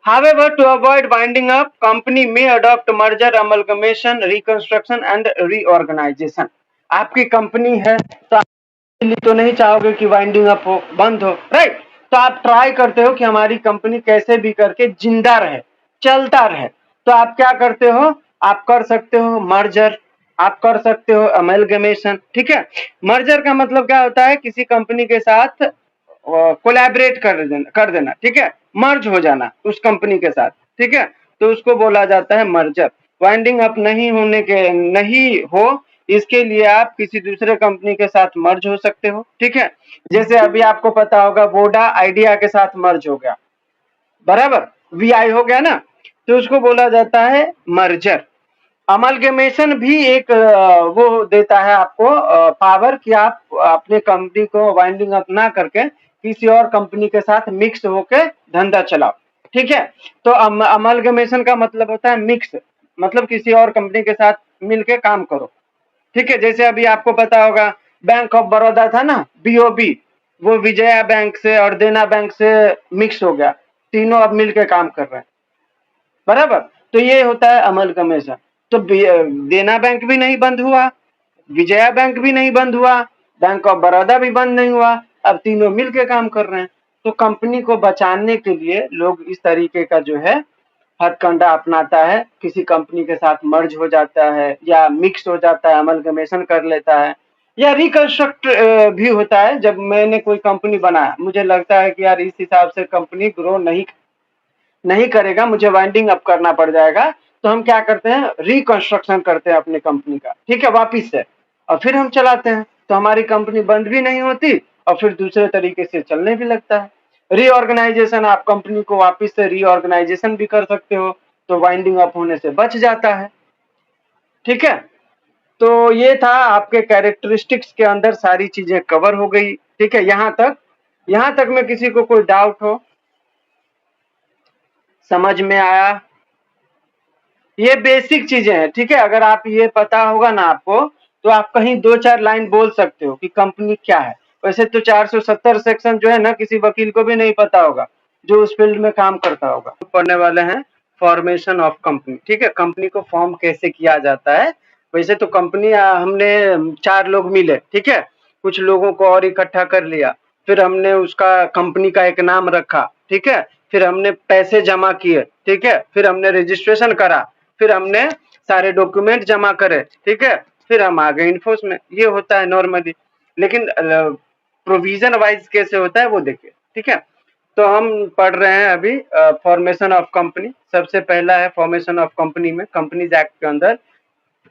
however to avoid winding up company may adopt merger amalgamation reconstruction and reorganization। आपकी कंपनी है तो तो नहीं चाहोगे कि वाइंडिंग अप हो, बंद हो, राइट। तो आप ट्राई करते हो कि हमारी कंपनी कैसे भी करके जिंदा रहे, चलता रहे। तो आप क्या करते हो, आप कर सकते हो मर्जर, आप कर सकते हो अमेलगमेशन। ठीक है, मर्जर का मतलब क्या होता है, किसी कंपनी के साथ कोलैबोरेट कर देना। ठीक है, मर्ज हो जाना उस कंपनी के साथ। ठीक है, तो उसको बोला जाता है मर्जर। वाइंडिंग अप नहीं हो, इसके लिए आप किसी दूसरे कंपनी के साथ मर्ज हो सकते हो। ठीक है, जैसे अभी आपको पता होगा वोडा आइडिया के साथ मर्ज हो गया, बराबर, वीआई हो गया ना, तो उसको बोला जाता है मर्जर। अमलगमेशन भी एक वो देता है आपको पावर कि आप अपने कंपनी को वाइंडिंग अप ना करके किसी और कंपनी के साथ मिक्स होके धंधा चलाओ। ठीक है, तो अमलगमेशन का मतलब होता है मिक्स, मतलब किसी और कंपनी के साथ मिलके काम करो। ठीक है, जैसे अभी आपको पता होगा बैंक ऑफ बड़ौदा था ना, बीओबी, वो विजया बैंक से और देना बैंक से मिक्स हो गया, तीनों अब मिलके काम कर रहे हैं, बराबर। तो ये होता है अमलगमेशन। तो देना बैंक भी नहीं बंद हुआ, विजया बैंक भी नहीं बंद हुआ, बैंक ऑफ बड़ौदा भी बंद नहीं हुआ, अब तीनों मिलके काम कर रहे हैं। तो कंपनी को बचाने के लिए लोग इस तरीके का जो है हथकंडा अपनाता है, किसी कंपनी के साथ मर्ज हो जाता है या मिक्स हो जाता है, अमलगमेशन कर लेता है या रिकंस्ट्रक्ट भी होता है। जब मैंने कोई कंपनी बनाया, मुझे लगता है कि यार इस हिसाब से कंपनी ग्रो नहीं करेगा, मुझे वाइंडिंग अप करना पड़ जाएगा, तो हम क्या करते हैं, रिकंस्ट्रक्शन करते हैं अपनी कंपनी का, ठीक है, वापिस से, और फिर हम चलाते हैं। तो हमारी कंपनी बंद भी नहीं होती और फिर दूसरे तरीके से चलने भी लगता है। रीऑर्गेनाइजेशन, आप कंपनी को वापिस से रीऑर्गेनाइजेशन भी कर सकते हो, तो वाइंडिंग अप होने से बच जाता है। ठीक है, तो ये था आपके कैरेक्टरिस्टिक्स के अंदर सारी चीजें कवर हो गई। ठीक है, यहाँ तक में किसी को कोई डाउट हो, समझ में आया? ये बेसिक चीजें हैं। ठीक है, अगर आप ये पता होगा ना आपको, तो आप कहीं 2-4 लाइन बोल सकते हो कि कंपनी क्या है। वैसे तो 470 सेक्शन जो है ना, किसी वकील को भी नहीं पता होगा जो उस फील्ड में काम करता होगा। पढ़ने वाले हैं फॉर्मेशन ऑफ कंपनी। ठीक है, कंपनी को फॉर्म कैसे किया जाता है। वैसे तो कंपनी हमने 4 लोग मिले, ठीक है, कुछ लोगों को और इकट्ठा कर लिया, फिर हमने उसका कंपनी का एक नाम रखा, ठीक है, फिर हमने पैसे जमा किए, ठीक है, फिर हमने रजिस्ट्रेशन करा, फिर हमने सारे डॉक्यूमेंट जमा करे, ठीक है, फिर हम आ गए इन्फोर्स में। ये होता है नॉर्मली, लेकिन प्रोविजन वाइज कैसे होता है वो देखिए। ठीक है, तो हम पढ़ रहे हैं अभी फॉर्मेशन ऑफ कंपनी। सबसे पहला है फॉर्मेशन ऑफ कंपनी में, कंपनीज एक्ट के अंदर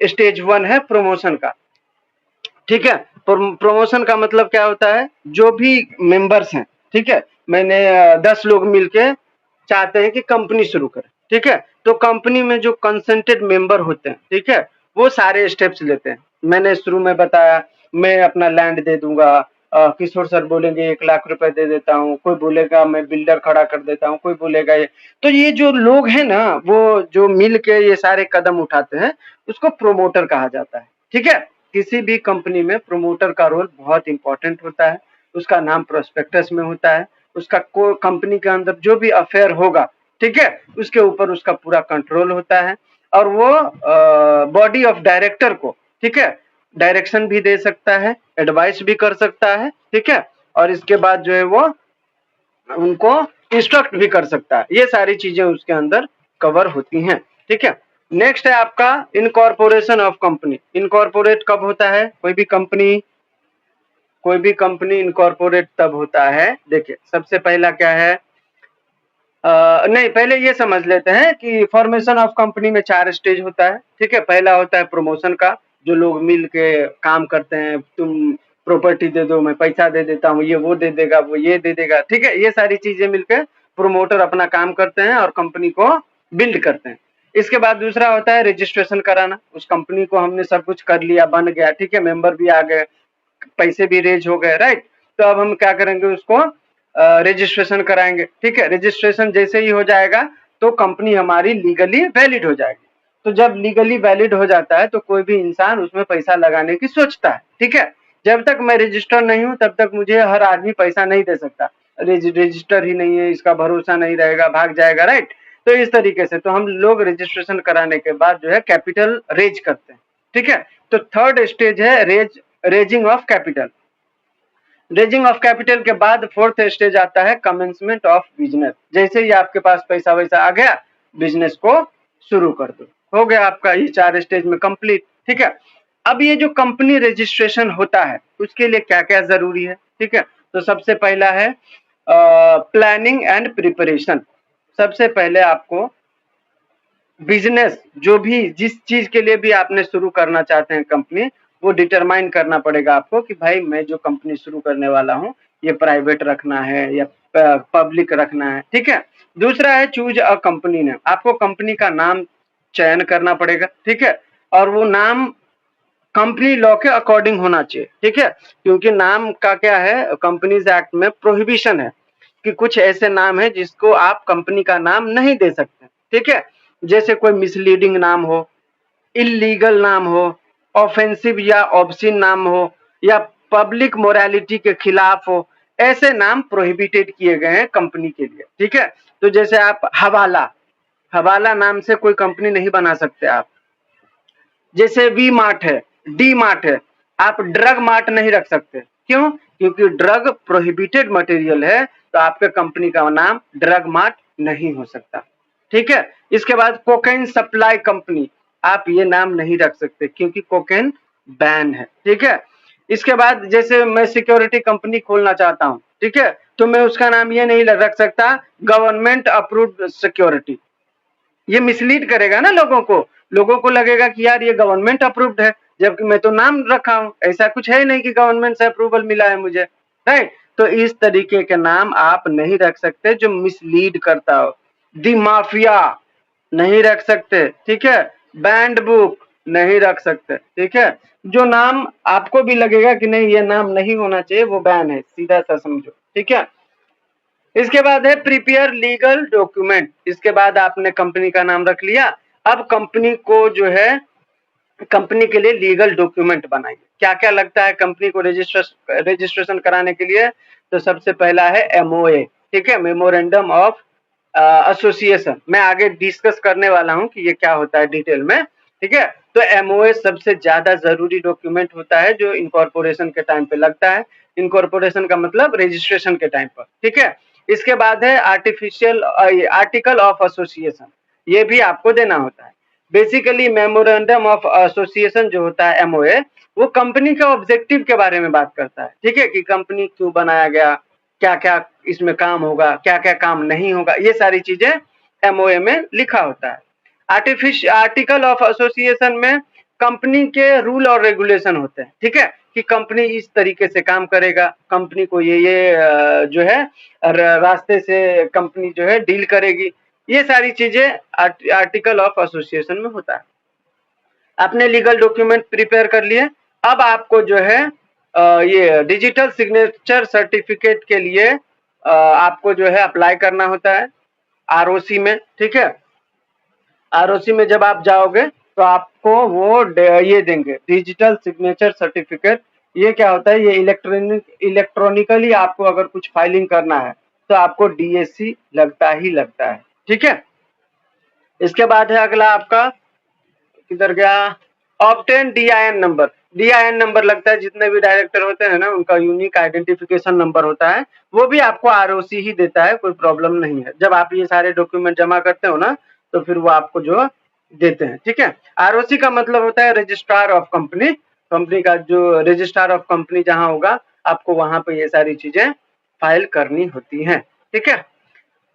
स्टेज 1 है प्रमोशन का। ठीक है, प्रमोशन का मतलब क्या होता है, जो भी मेंबर्स हैं, ठीक है, मैंने 10 लोग मिलके चाहते हैं कि कंपनी शुरू करें, ठीक है, तो कंपनी में जो कंसेंटेड मेंबर होते हैं, ठीक है, वो सारे स्टेप्स लेते हैं। मैंने शुरू में बताया, मैं अपना लैंड दे दूंगा, किशोर सर बोलेंगे 1 लाख रुपए दे देता हूँ, कोई बोलेगा मैं बिल्डर खड़ा कर देता हूँ, कोई बोलेगा ये। तो ये जो लोग हैं ना, वो जो मिल के ये सारे कदम उठाते हैं, उसको प्रोमोटर कहा जाता है। ठीक है, किसी भी कंपनी में प्रोमोटर का रोल बहुत इंपॉर्टेंट होता है। उसका नाम प्रोस्पेक्टस में होता है, उसका कंपनी के अंदर जो भी अफेयर होगा, ठीक है, उसके ऊपर उसका पूरा कंट्रोल होता है, और वो बॉडी ऑफ डायरेक्टर को, ठीक है, डायरेक्शन भी दे सकता है, एडवाइस भी कर सकता है, ठीक है, और इसके बाद जो है वो उनको इंस्ट्रक्ट भी कर सकता है। ये सारी चीजें उसके अंदर कवर होती हैं। ठीक है, नेक्स्ट है आपका इनकॉर्पोरेशन ऑफ कंपनी। इनकॉर्पोरेट कब होता है, कोई भी कंपनी इनकॉर्पोरेट तब होता है, देखिए सबसे पहला क्या है, नहीं पहले ये समझ लेते हैं कि फॉर्मेशन ऑफ कंपनी में 4 स्टेज होता है। ठीक है, पहला होता है प्रमोशन का, जो लोग मिल के काम करते हैं, तुम प्रॉपर्टी दे दो, मैं पैसा दे देता हूँ, ये वो दे देगा, वो ये दे देगा, ठीक है, ये सारी चीजें मिलकर प्रोमोटर अपना काम करते हैं और कंपनी को बिल्ड करते हैं। इसके बाद दूसरा होता है रजिस्ट्रेशन कराना। उस कंपनी को हमने सब कुछ कर लिया, बन गया, ठीक है, मेंबर भी आ गए, पैसे भी रेज हो गए, राइट, तो अब हम क्या करेंगे, उसको रजिस्ट्रेशन कराएंगे। ठीक है, रजिस्ट्रेशन जैसे ही हो जाएगा तो कंपनी हमारी लीगली वैलिड हो जाएगी। तो जब लीगली वैलिड हो जाता है तो कोई भी इंसान उसमें पैसा लगाने की सोचता है। ठीक है, जब तक मैं रजिस्टर नहीं हूं तब तक मुझे हर आदमी पैसा नहीं दे सकता, रजिस्टर ही नहीं है, इसका भरोसा नहीं रहेगा, भाग जाएगा, राइट। तो इस तरीके से तो हम लोग रजिस्ट्रेशन कराने के बाद जो है कैपिटल रेज करते हैं। ठीक है, तो थर्ड स्टेज है raising of capital. Raising of capital के बाद फोर्थ स्टेज आता है कमेंसमेंट ऑफ बिजनेस। जैसे ही आपके पास पैसा वैसा आ गया, बिजनेस को शुरू कर दो, हो गया आपका ये 4 स्टेज में कंप्लीट। ठीक है, अब ये जो कंपनी रजिस्ट्रेशन होता है उसके लिए क्या क्या जरूरी है। ठीक है, तो सबसे पहला है प्लानिंग एंड प्रिपरेशन। सबसे पहले आपको बिजनेस, जो भी जिस चीज के लिए भी आपने शुरू करना चाहते हैं कंपनी, वो डिटरमाइन करना पड़ेगा आपको कि भाई मैं जो कंपनी शुरू करने वाला हूँ ये प्राइवेट रखना है या पब्लिक रखना है। ठीक है, दूसरा है चूज अ कंपनी नेम। आपको कंपनी का नाम चयन करना पड़ेगा। ठीक है, और वो नाम कंपनी लॉ के अकॉर्डिंग होना चाहिए। ठीक है, क्योंकि नाम का क्या है, कंपनीज एक्ट में प्रोहिबिशन है कि कुछ ऐसे नाम है जिसको आप कंपनी का नाम नहीं दे सकते। ठीक है, जैसे कोई मिसलीडिंग नाम हो, इलीगल नाम हो, ऑफेंसिव या ऑब्सीन नाम हो, या पब्लिक मोरालिटी के खिलाफ हो, ऐसे नाम प्रोहिबिटेड किए गए हैं कंपनी के लिए। ठीक है, तो जैसे आप हवाला नाम से कोई कंपनी नहीं बना सकते आप। जैसे वी मार्ट है, डी मार्ट है, आप ड्रग मार्ट नहीं रख सकते। क्यों? क्योंकि ड्रग प्रोहिबिटेड मटेरियल है, तो आपके कंपनी का नाम ड्रग मार्ट नहीं हो सकता। ठीक है। इसके बाद कोकेन सप्लाई कंपनी, आप ये नाम नहीं रख सकते क्योंकि कोकेन बैन है। ठीक है। इसके बाद जैसे मैं सिक्योरिटी कंपनी खोलना चाहता हूं, ठीक है, तो मैं उसका नाम ये नहीं रख सकता गवर्नमेंट अप्रूव्ड सिक्योरिटी, ये मिसलीड करेगा ना लोगों को लगेगा कि यार ये गवर्नमेंट अप्रूव्ड है, जबकि मैं तो नाम रखा हूं, ऐसा कुछ है नहीं कि गवर्नमेंट से अप्रूवल मिला है मुझे, राइट। तो इस तरीके के नाम आप नहीं रख सकते जो मिसलीड करता हो। दी माफिया नहीं रख सकते, ठीक है। बैंड बुक नहीं रख सकते, ठीक है। जो नाम आपको भी लगेगा कि नहीं ये नाम नहीं होना चाहिए, वो बैन है, सीधा सा समझो, ठीक है। इसके बाद है प्रिपेयर लीगल डॉक्यूमेंट। इसके बाद आपने कंपनी का नाम रख लिया, अब कंपनी को जो है, कंपनी के लिए लीगल डॉक्यूमेंट बनाइए। क्या क्या लगता है कंपनी को रजिस्ट्रेशन कराने के लिए? तो सबसे पहला है एमओए, ठीक है, मेमोरेंडम ऑफ एसोसिएशन। मैं आगे डिस्कस करने वाला हूं कि ये क्या होता है डिटेल में, ठीक है। तो एमओए सबसे ज्यादा जरूरी डॉक्यूमेंट होता है जो इनकॉर्पोरेशन के टाइम पे लगता है। इनकॉर्पोरेशन का मतलब रजिस्ट्रेशन के टाइम पर, ठीक है। इसके बाद है आर्टिफिशियल आर्टिकल ऑफ एसोसिएशन, ये भी आपको देना होता है। बेसिकली मेमोरेंडम ऑफ एसोसिएशन जो होता है एमओए, वो कंपनी का ऑब्जेक्टिव के बारे में बात करता है, ठीक है, कि कंपनी क्यों बनाया गया, क्या क्या इसमें काम होगा, क्या क्या काम नहीं होगा, ये सारी चीजें एमओए में लिखा होता है। आर्टिकल ऑफ एसोसिएशन में कंपनी के रूल और रेगुलेशन होते हैं, ठीक है, कि कंपनी इस तरीके से काम करेगा, कंपनी को ये जो है रास्ते से कंपनी जो है डील करेगी, ये सारी चीजें आर्टिकल ऑफ एसोसिएशन में होता है। आपने लीगल डॉक्यूमेंट प्रिपेयर कर लिए, अब आपको जो है ये डिजिटल सिग्नेचर सर्टिफिकेट के लिए आपको जो है अप्लाई करना होता है आरओसी में, ठीक है। आरओसी में जब आप जाओगे तो आपको वो ये देंगे डिजिटल सिग्नेचर सर्टिफिकेट। ये क्या होता है? ये इलेक्ट्रॉनिकली आपको अगर कुछ फाइलिंग करना है तो आपको डीएससी लगता ही लगता है, ठीक है। इसके बाद है अगला आपका, किधर गया, obtain DIN number. DIN number लगता है, जितने भी डायरेक्टर होते हैं ना उनका यूनिक आइडेंटिफिकेशन नंबर होता है, वो भी आपको आरओसी ही देता है, कोई प्रॉब्लम नहीं है। जब आप ये सारे डॉक्यूमेंट जमा करते हो ना तो फिर वो आपको जो देते हैं, ठीक है। आरओसी का मतलब होता है रजिस्ट्रार ऑफ कंपनी, कंपनी का जो रजिस्ट्रार ऑफ कंपनी जहां होगा आपको वहां पे ये सारी चीजें फाइल करनी होती हैं, ठीक है।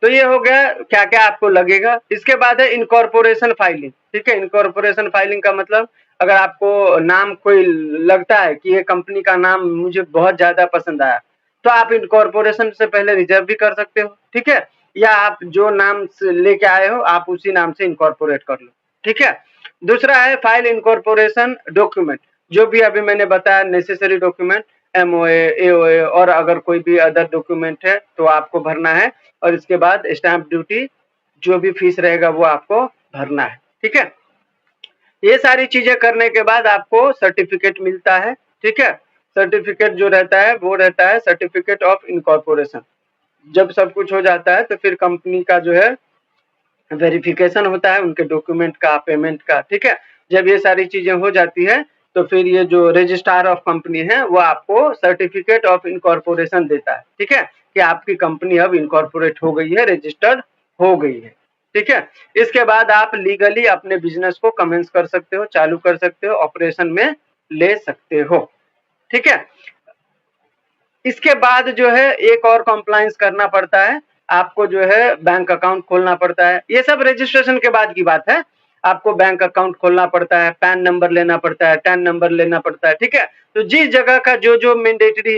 तो ये हो गया क्या क्या आपको लगेगा। इसके बाद है इनकॉर्पोरेशन फाइलिंग, ठीक है। इनकॉर्पोरेशन फाइलिंग का मतलब अगर आपको नाम कोई लगता है कि ये कंपनी का नाम मुझे बहुत ज्यादा पसंद आया, तो आप इनकॉर्पोरेशन से पहले रिजर्व भी कर सकते हो, ठीक है, या आप जो नाम लेके आए हो आप उसी नाम से इनकॉर्पोरेट कर लो, ठीक है। दूसरा है फाइल इनकॉर्पोरेशन डॉक्यूमेंट, जो भी अभी मैंने बताया नेसेसरी डॉक्यूमेंट, एमओए, एओए और अगर कोई भी अदर डॉक्यूमेंट है तो आपको भरना है। और इसके बाद स्टैंप ड्यूटी, जो भी फीस रहेगा वो आपको भरना है, ठीक है। ये सारी चीजें करने के बाद आपको सर्टिफिकेट मिलता है, ठीक है। सर्टिफिकेट जो रहता है वो रहता है सर्टिफिकेट ऑफ इनकॉर्पोरेशन। जब सब कुछ हो जाता है तो फिर कंपनी का जो है वेरिफिकेशन होता है उनके डॉक्यूमेंट का, पेमेंट का, ठीक है। जब ये सारी चीजें हो जाती है तो फिर ये जो रजिस्ट्रार ऑफ कंपनी है वो आपको सर्टिफिकेट ऑफ इनकॉर्पोरेशन देता है, ठीक है, कि आपकी कंपनी अब इनकॉर्पोरेट हो गई है, रजिस्टर्ड हो गई है, ठीक है। इसके बाद आप लीगली अपने बिजनेस को कमेंस कर सकते हो, चालू कर सकते हो, ऑपरेशन में ले सकते हो, ठीक है। इसके बाद जो है एक और कॉम्प्लायंस करना पड़ता है, आपको जो है बैंक अकाउंट खोलना पड़ता है। ये सब रजिस्ट्रेशन के बाद की बात है। आपको बैंक अकाउंट खोलना पड़ता है, पैन नंबर लेना पड़ता है, टैन नंबर लेना पड़ता है, ठीक है। तो जिस जगह का जो जो मैंडेटरी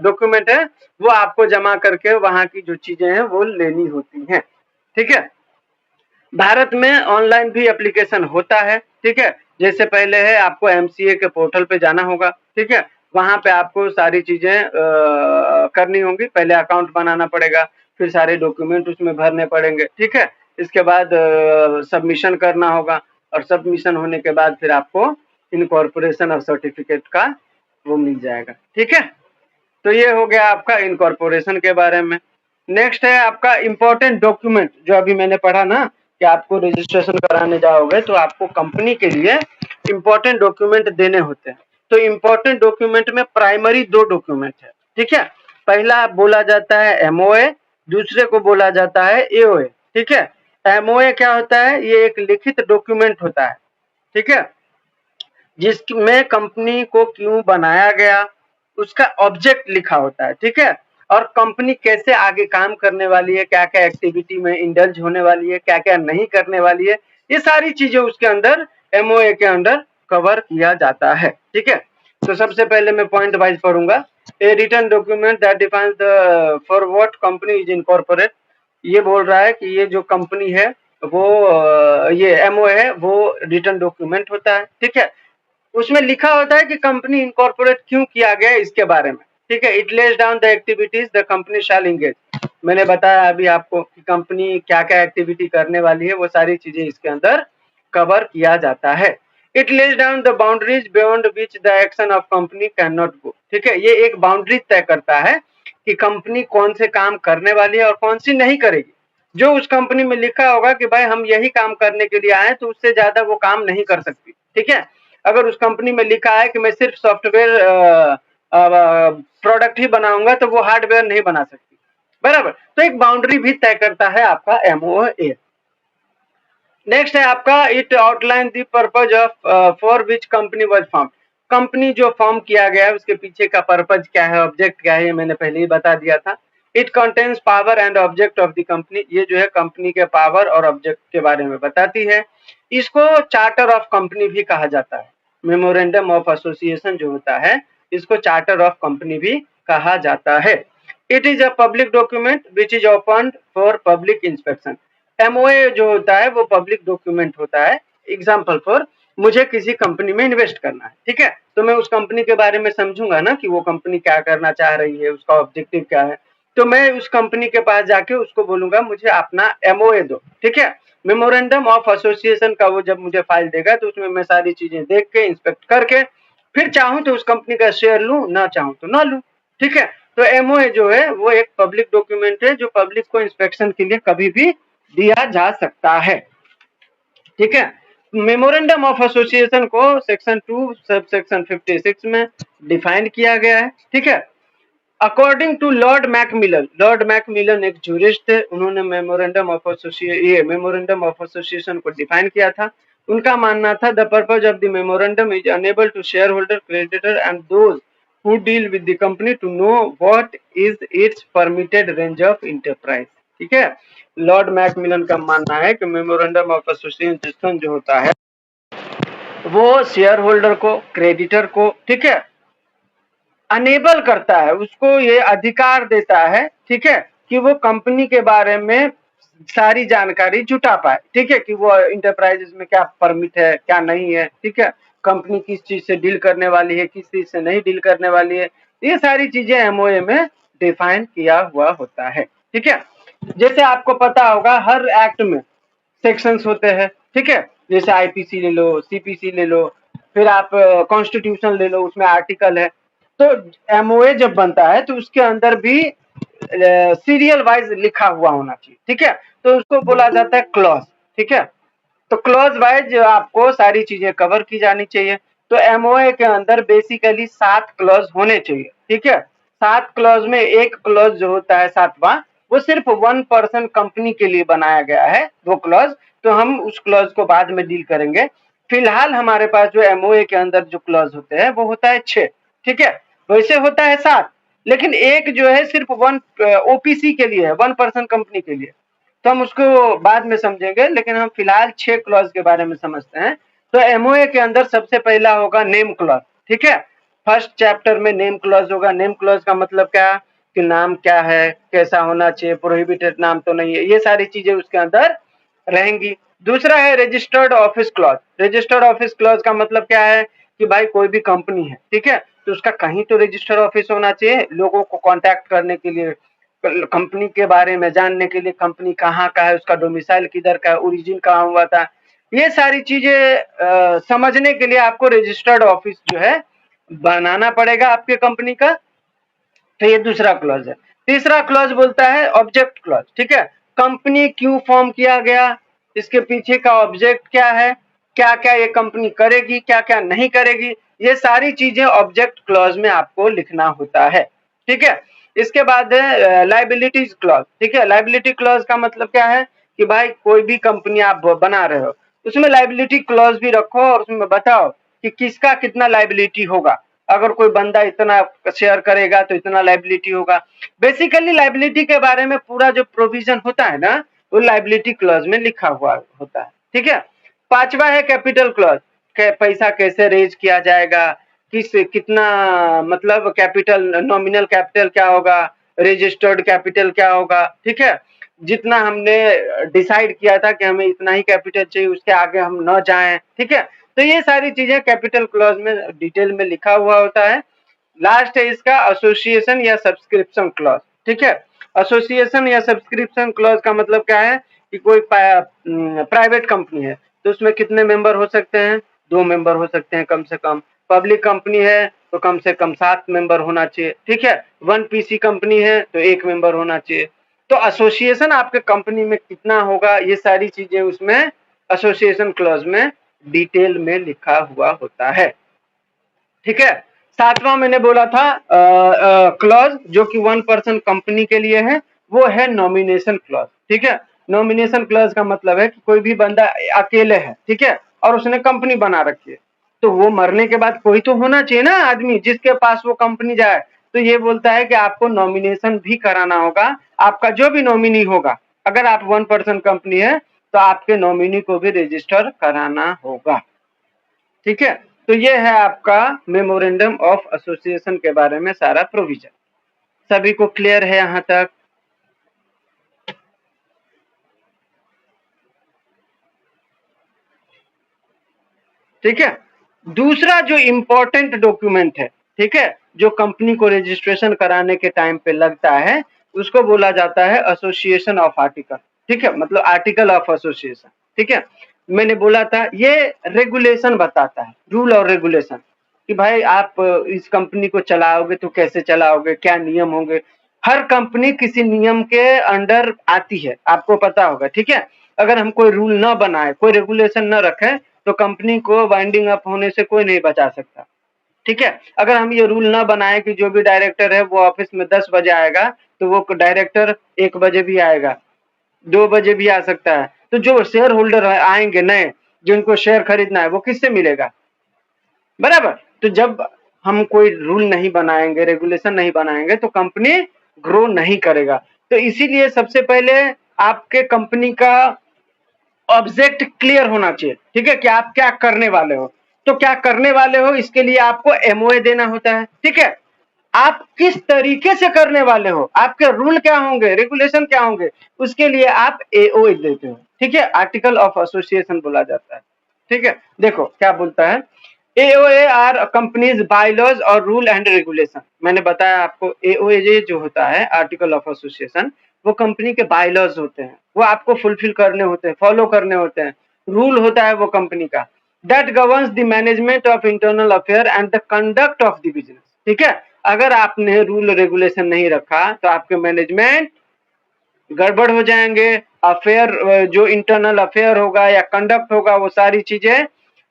डॉक्यूमेंट है वो आपको जमा करके वहां की जो चीजें हैं वो लेनी होती हैं, ठीक है। भारत में ऑनलाइन भी एप्लीकेशन होता है, ठीक है। जैसे पहले है आपको एमसीए के पोर्टल पे जाना होगा, ठीक है, वहां पे आपको सारी चीजें करनी होंगी। पहले अकाउंट बनाना पड़ेगा, फिर सारे डॉक्यूमेंट उसमें भरने पड़ेंगे, ठीक है। इसके बाद सबमिशन करना होगा और सबमिशन होने के बाद फिर आपको इनकॉर्पोरेशन और सर्टिफिकेट का वो मिल जाएगा, ठीक है। तो ये हो गया आपका इनकॉर्पोरेशन के बारे में। नेक्स्ट है आपका इम्पोर्टेंट डॉक्यूमेंट, जो अभी मैंने पढ़ा ना कि आपको रजिस्ट्रेशन कराने जाओगे तो आपको कंपनी के लिए इंपॉर्टेंट डॉक्यूमेंट देने होते हैं। तो इंपॉर्टेंट डॉक्यूमेंट में प्राइमरी 2 डॉक्यूमेंट है, ठीक है। पहला बोला जाता है एमओए, दूसरे को बोला जाता है एओए, ठीक है। एमओए क्या होता है? ये एक लिखित डॉक्यूमेंट होता है, ठीक है, जिसमें कंपनी को क्यों बनाया गया, उसका ऑब्जेक्ट लिखा होता है, ठीक है, और कंपनी कैसे आगे काम करने वाली है, क्या क्या एक्टिविटी में इंडल्ज होने वाली है, क्या क्या नहीं करने वाली है, ये सारी चीजें उसके अंदर एमओए के अंदर कवर किया जाता है, ठीक है। तो सबसे पहले मैं पॉइंट वाइज पढ़ूंगा। A written document that defines the for what company is incorporate. ये बोल रहा है कि ये जो कंपनी है वो ये एमओए है वो रिटन डॉक्यूमेंट होता है, ठीक है। उसमें लिखा होता है कि कंपनी इनकॉर्पोरेट क्यों किया गया इसके बारे में, ठीक है। It lays down the activities the company shall engage. मैंने बताया अभी आपको कि कंपनी क्या क्या एक्टिविटी करने वाली है, वो सारी चीजें इसके अंदर कवर किया जाता है। It lays down the boundaries beyond which the action of company can not go, ठीक है। ये एक बाउंड्री तय करता है कि कंपनी कौन से काम करने वाली है और कौन सी नहीं करेगी। जो उस कंपनी में लिखा होगा कि भाई हम यही काम करने के लिए आए, तो उससे ज्यादा वो काम नहीं कर सकती, ठीक है। अगर उस कंपनी में लिखा है कि मैं सिर्फ सॉफ्टवेयर प्रोडक्ट ही बनाऊंगा, तो वो हार्डवेयर नहीं बना सकती, बराबर। तो एक बाउंड्री भी तय करता है आपका एमओए। नेक्स्ट है आपका it outline the purpose of for which company was form. Company जो फॉर्म किया गया है उसके पीछे का पर्पज क्या है, ऑब्जेक्ट क्या है, मैंने पहले ही बता दिया था। It contains power and object of the company. ये जो है कंपनी के पावर और ऑब्जेक्ट के बारे में बताती है। इसको चार्टर ऑफ कंपनी भी कहा जाता है। मेमोरेंडम ऑफ एसोसिएशन जो होता है, इसको चार्टर ऑफ कंपनी भी कहा जाता है। It is a public document which is open for public inspection. MOA जो होता है वो पब्लिक डॉक्यूमेंट होता है। एग्जाम्पल फॉर, मुझे किसी कंपनी में इन्वेस्ट करना है, ठीक है, तो मैं उस कंपनी के बारे में समझूंगा ना कि वो कंपनी क्या करना चाह रही है, उसका ऑब्जेक्टिव क्या है। तो मैं उस कंपनी के पास जाके उसको बोलूंगा मुझे अपना एमओए दो, ठीक है। मेमोरेंडम ऑफ एसोसिएशन का वो जब मुझे फाइल देगा तो उसमें मैं सारी चीजें देख के इंस्पेक्ट करके फिर चाहूं तो उस कंपनी का शेयर लूं, ना चाहूं तो ना लूं, ठीक है। तो एमओए जो है वो एक पब्लिक डॉक्यूमेंट है जो पब्लिक को इंस्पेक्शन के लिए कभी भी दिया जा सकता है, ठीक है। मेमोरेंडम ऑफ एसोसिएशन को सेक्शन 2 सब सेक्शन 56 में डिफाइन किया गया है, ठीक है। अकॉर्डिंग टू लॉर्ड मैकमिलन एक जूरिस्ट थे, उन्होंने मेमोरेंडम ऑफ एसोसिएशन को डिफाइन किया था। उनका मानना था the purpose of the memorandum is enable to shareholder, creditor and those who deal with the company to know what is its permitted range of enterprise, ठीक है। Lord Macmillan का मानना है कि मेमोरेंडम ऑफ एसोसिएशन जो होता है वो शेयर होल्डर को, क्रेडिटर को, ठीक है, अनेबल करता है, उसको ये अधिकार देता है, ठीक है, कि वो कंपनी के बारे में सारी जानकारी जुटा पाए, ठीक है, कि वो इंटरप्राइजेस में क्या परमिट है, क्या नहीं है, ठीक है, कंपनी किस चीज से डील करने वाली है, किस चीज से नहीं डील करने वाली है, ये सारी चीजें एमओए में डिफाइन किया हुआ होता है, ठीक है। जैसे आपको पता होगा हर एक्ट में सेक्शंस होते हैं, ठीक है, जैसे आईपीसी ले लो, सीपीसी ले लो, फिर आप कॉन्स्टिट्यूशन ले लो, उसमें आर्टिकल है। तो एमओए जब बनता है तो उसके अंदर भी सीरियल वाइज लिखा हुआ होना चाहिए, ठीक है, तो उसको बोला जाता है क्लॉज, ठीक है। तो क्लॉज वाइज आपको सारी चीजें कवर की जानी चाहिए। तो एमओए के अंदर बेसिकली 7 क्लॉज होने चाहिए, ठीक है। 7 क्लॉज में एक क्लॉज जो होता है 7वां, वो सिर्फ 1% कंपनी के लिए बनाया गया है, वो क्लॉज। तो हम उस क्लॉज को बाद में डील करेंगे। फिलहाल हमारे पास जो एमओए के अंदर जो क्लॉज होते हैं वो होता है 6, ठीक है। वैसे होता है 7, लेकिन एक जो है सिर्फ वन ओपीसी के लिए है, 1% कंपनी के लिए, तो हम उसको बाद में समझेंगे, लेकिन हम फिलहाल 6 क्लॉज के बारे में समझते हैं। तो एमओए के अंदर सबसे पहला होगा नेम क्लॉज, ठीक है। फर्स्ट चैप्टर में नेम क्लॉज होगा। नेम क्लॉज का मतलब क्या, कि नाम क्या है, कैसा होना चाहिए, प्रोहिबिटेड नाम तो नहीं है, ये सारी चीजें उसके अंदर रहेंगी। दूसरा है registered office clause. Registered office clause का मतलब क्या है, कि भाई कोई भी कंपनी है, ठीक है, तो उसका कहीं तो रजिस्टर्ड ऑफिस होना चाहिए लोगों को कांटेक्ट करने के लिए, कंपनी के बारे में जानने के लिए, कंपनी कहाँ का है, उसका डोमिसाइल किधर का है, ओरिजिन कहाँ हुआ था, ये सारी चीजें समझने के लिए आपको रजिस्टर्ड ऑफिस जो है बनाना पड़ेगा आपके कंपनी का। तो ये दूसरा क्लॉज है। तीसरा क्लॉज बोलता है ऑब्जेक्ट क्लॉज, ठीक है। कंपनी क्यों फॉर्म किया गया, इसके पीछे का ऑब्जेक्ट क्या है, क्या क्या ये कंपनी करेगी, क्या क्या नहीं करेगी, ये सारी चीजें ऑब्जेक्ट क्लॉज में आपको लिखना होता है। ठीक है, इसके बाद है लाइबिलिटीज क्लॉज। ठीक है, लाइबिलिटी क्लॉज का मतलब क्या है कि भाई कोई भी कंपनी आप बना रहे हो उसमें लाइबिलिटी क्लॉज भी रखो और उसमें बताओ कि किसका कितना लाइबिलिटी होगा। अगर कोई बंदा इतना शेयर करेगा तो इतना लाइबिलिटी होगा। बेसिकली लाइबिलिटी के बारे में पूरा जो प्रोविजन होता है ना वो लाइबिलिटी क्लॉज में लिखा हुआ होता है। ठीक है, पांचवा है कैपिटल क्लॉज, पैसा कैसे रेज किया जाएगा, किस कितना मतलब कैपिटल, नॉमिनल कैपिटल क्या होगा, रजिस्टर्ड कैपिटल क्या होगा। ठीक है, जितना हमने डिसाइड किया था कि हमें इतना ही कैपिटल चाहिए उसके आगे हम न जाएं। ठीक है, तो ये सारी चीजें कैपिटल क्लॉज में डिटेल में लिखा हुआ होता है। लास्ट है इसका एसोसिएशन या सब्सक्रिप्शन क्लॉज। ठीक है, एसोसिएशन या सब्सक्रिप्शन क्लॉज का मतलब क्या है कि कोई प्राइवेट कंपनी है तो उसमें कितने मेंबर हो सकते हैं, 2 मेंबर हो सकते हैं कम से कम। पब्लिक कंपनी है तो कम से कम 7 मेंबर होना चाहिए। ठीक है, 1 पीसी कंपनी है तो 1 मेंबर होना चाहिए। तो एसोसिएशन आपके कंपनी में कितना होगा ये सारी चीजें उसमें एसोसिएशन क्लॉज में डिटेल में लिखा हुआ होता है। ठीक है, सातवां मैंने बोला था क्लॉज जो कि 1% कंपनी के लिए है, वो है नॉमिनेशन क्लॉज। ठीक है, नॉमिनेशन क्लॉज का मतलब है कि कोई भी बंदा अकेले है, ठीक है, और उसने कंपनी बना रखी है तो वो मरने के बाद कोई तो होना चाहिए ना आदमी जिसके पास वो कंपनी जाए। तो ये बोलता है कि आपको नॉमिनेशन भी कराना होगा। आपका जो भी नॉमिनी होगा, अगर आप 1% कंपनी है तो आपके नॉमिनी को भी रजिस्टर कराना होगा। ठीक है, तो ये है आपका मेमोरेंडम ऑफ एसोसिएशन के बारे में सारा प्रोविजन। सभी को क्लियर है यहां तक? ठीक है, दूसरा जो इंपॉर्टेंट डॉक्यूमेंट है, ठीक है, जो कंपनी को रजिस्ट्रेशन कराने के टाइम पे लगता है उसको बोला जाता है एसोसिएशन ऑफ आर्टिकल। ठीक है, मतलब आर्टिकल ऑफ एसोसिएशन। ठीक है, मैंने बोला था ये रेगुलेशन बताता है, रूल और रेगुलेशन कि भाई आप इस कंपनी को चलाओगे तो कैसे चलाओगे, क्या नियम होंगे। हर कंपनी किसी नियम के अंडर आती है, आपको पता होगा। ठीक है, अगर हम कोई रूल न बनाए, कोई रेगुलेशन न रखें तो कंपनी को वाइंडिंग अप होने से कोई नहीं बचा सकता। ठीक है, अगर हम ये रूल ना बनाए कि जो भी डायरेक्टर है वो ऑफिस में 10 बजे आएगा तो वो डायरेक्टर 1 बजे भी आएगा, 2 बजे भी आ सकता है, तो जो शेयर होल्डर आएंगे नए जिनको शेयर खरीदना है वो किससे मिलेगा, बराबर। तो जब हम कोई रूल नहीं बनाएंगे, रेगुलेशन नहीं बनाएंगे तो कंपनी ग्रो नहीं करेगा। तो इसीलिए सबसे पहले आपके कंपनी का ऑब्जेक्ट क्लियर होना चाहिए। ठीक है, कि आप क्या करने वाले हो। तो क्या करने वाले हो इसके लिए आपको एमओए देना होता है। ठीक है, आप किस तरीके से करने वाले हो, आपके रूल क्या होंगे, रेगुलेशन क्या होंगे, उसके लिए आप एओए देते हो। ठीक है, आर्टिकल ऑफ एसोसिएशन बोला जाता है। ठीक है, देखो क्या बोलता है, एओए आर कंपनीज बायलॉज और रूल एंड रेगुलेशन। मैंने बताया आपको एओए जो होता है आर्टिकल ऑफ एसोसिएशन वो कंपनी के बायलॉज होते हैं, वो आपको फुलफिल करने होते हैं, फॉलो करने होते हैं। रूल होता है वो कंपनी का that governs the management of internal affair and the conduct of the business. ठीक है, अगर आपने रूल रेगुलेशन नहीं रखा तो आपके मैनेजमेंट गड़बड़ हो जाएंगे। अफेयर जो इंटरनल अफेयर होगा या कंडक्ट होगा वो सारी चीजें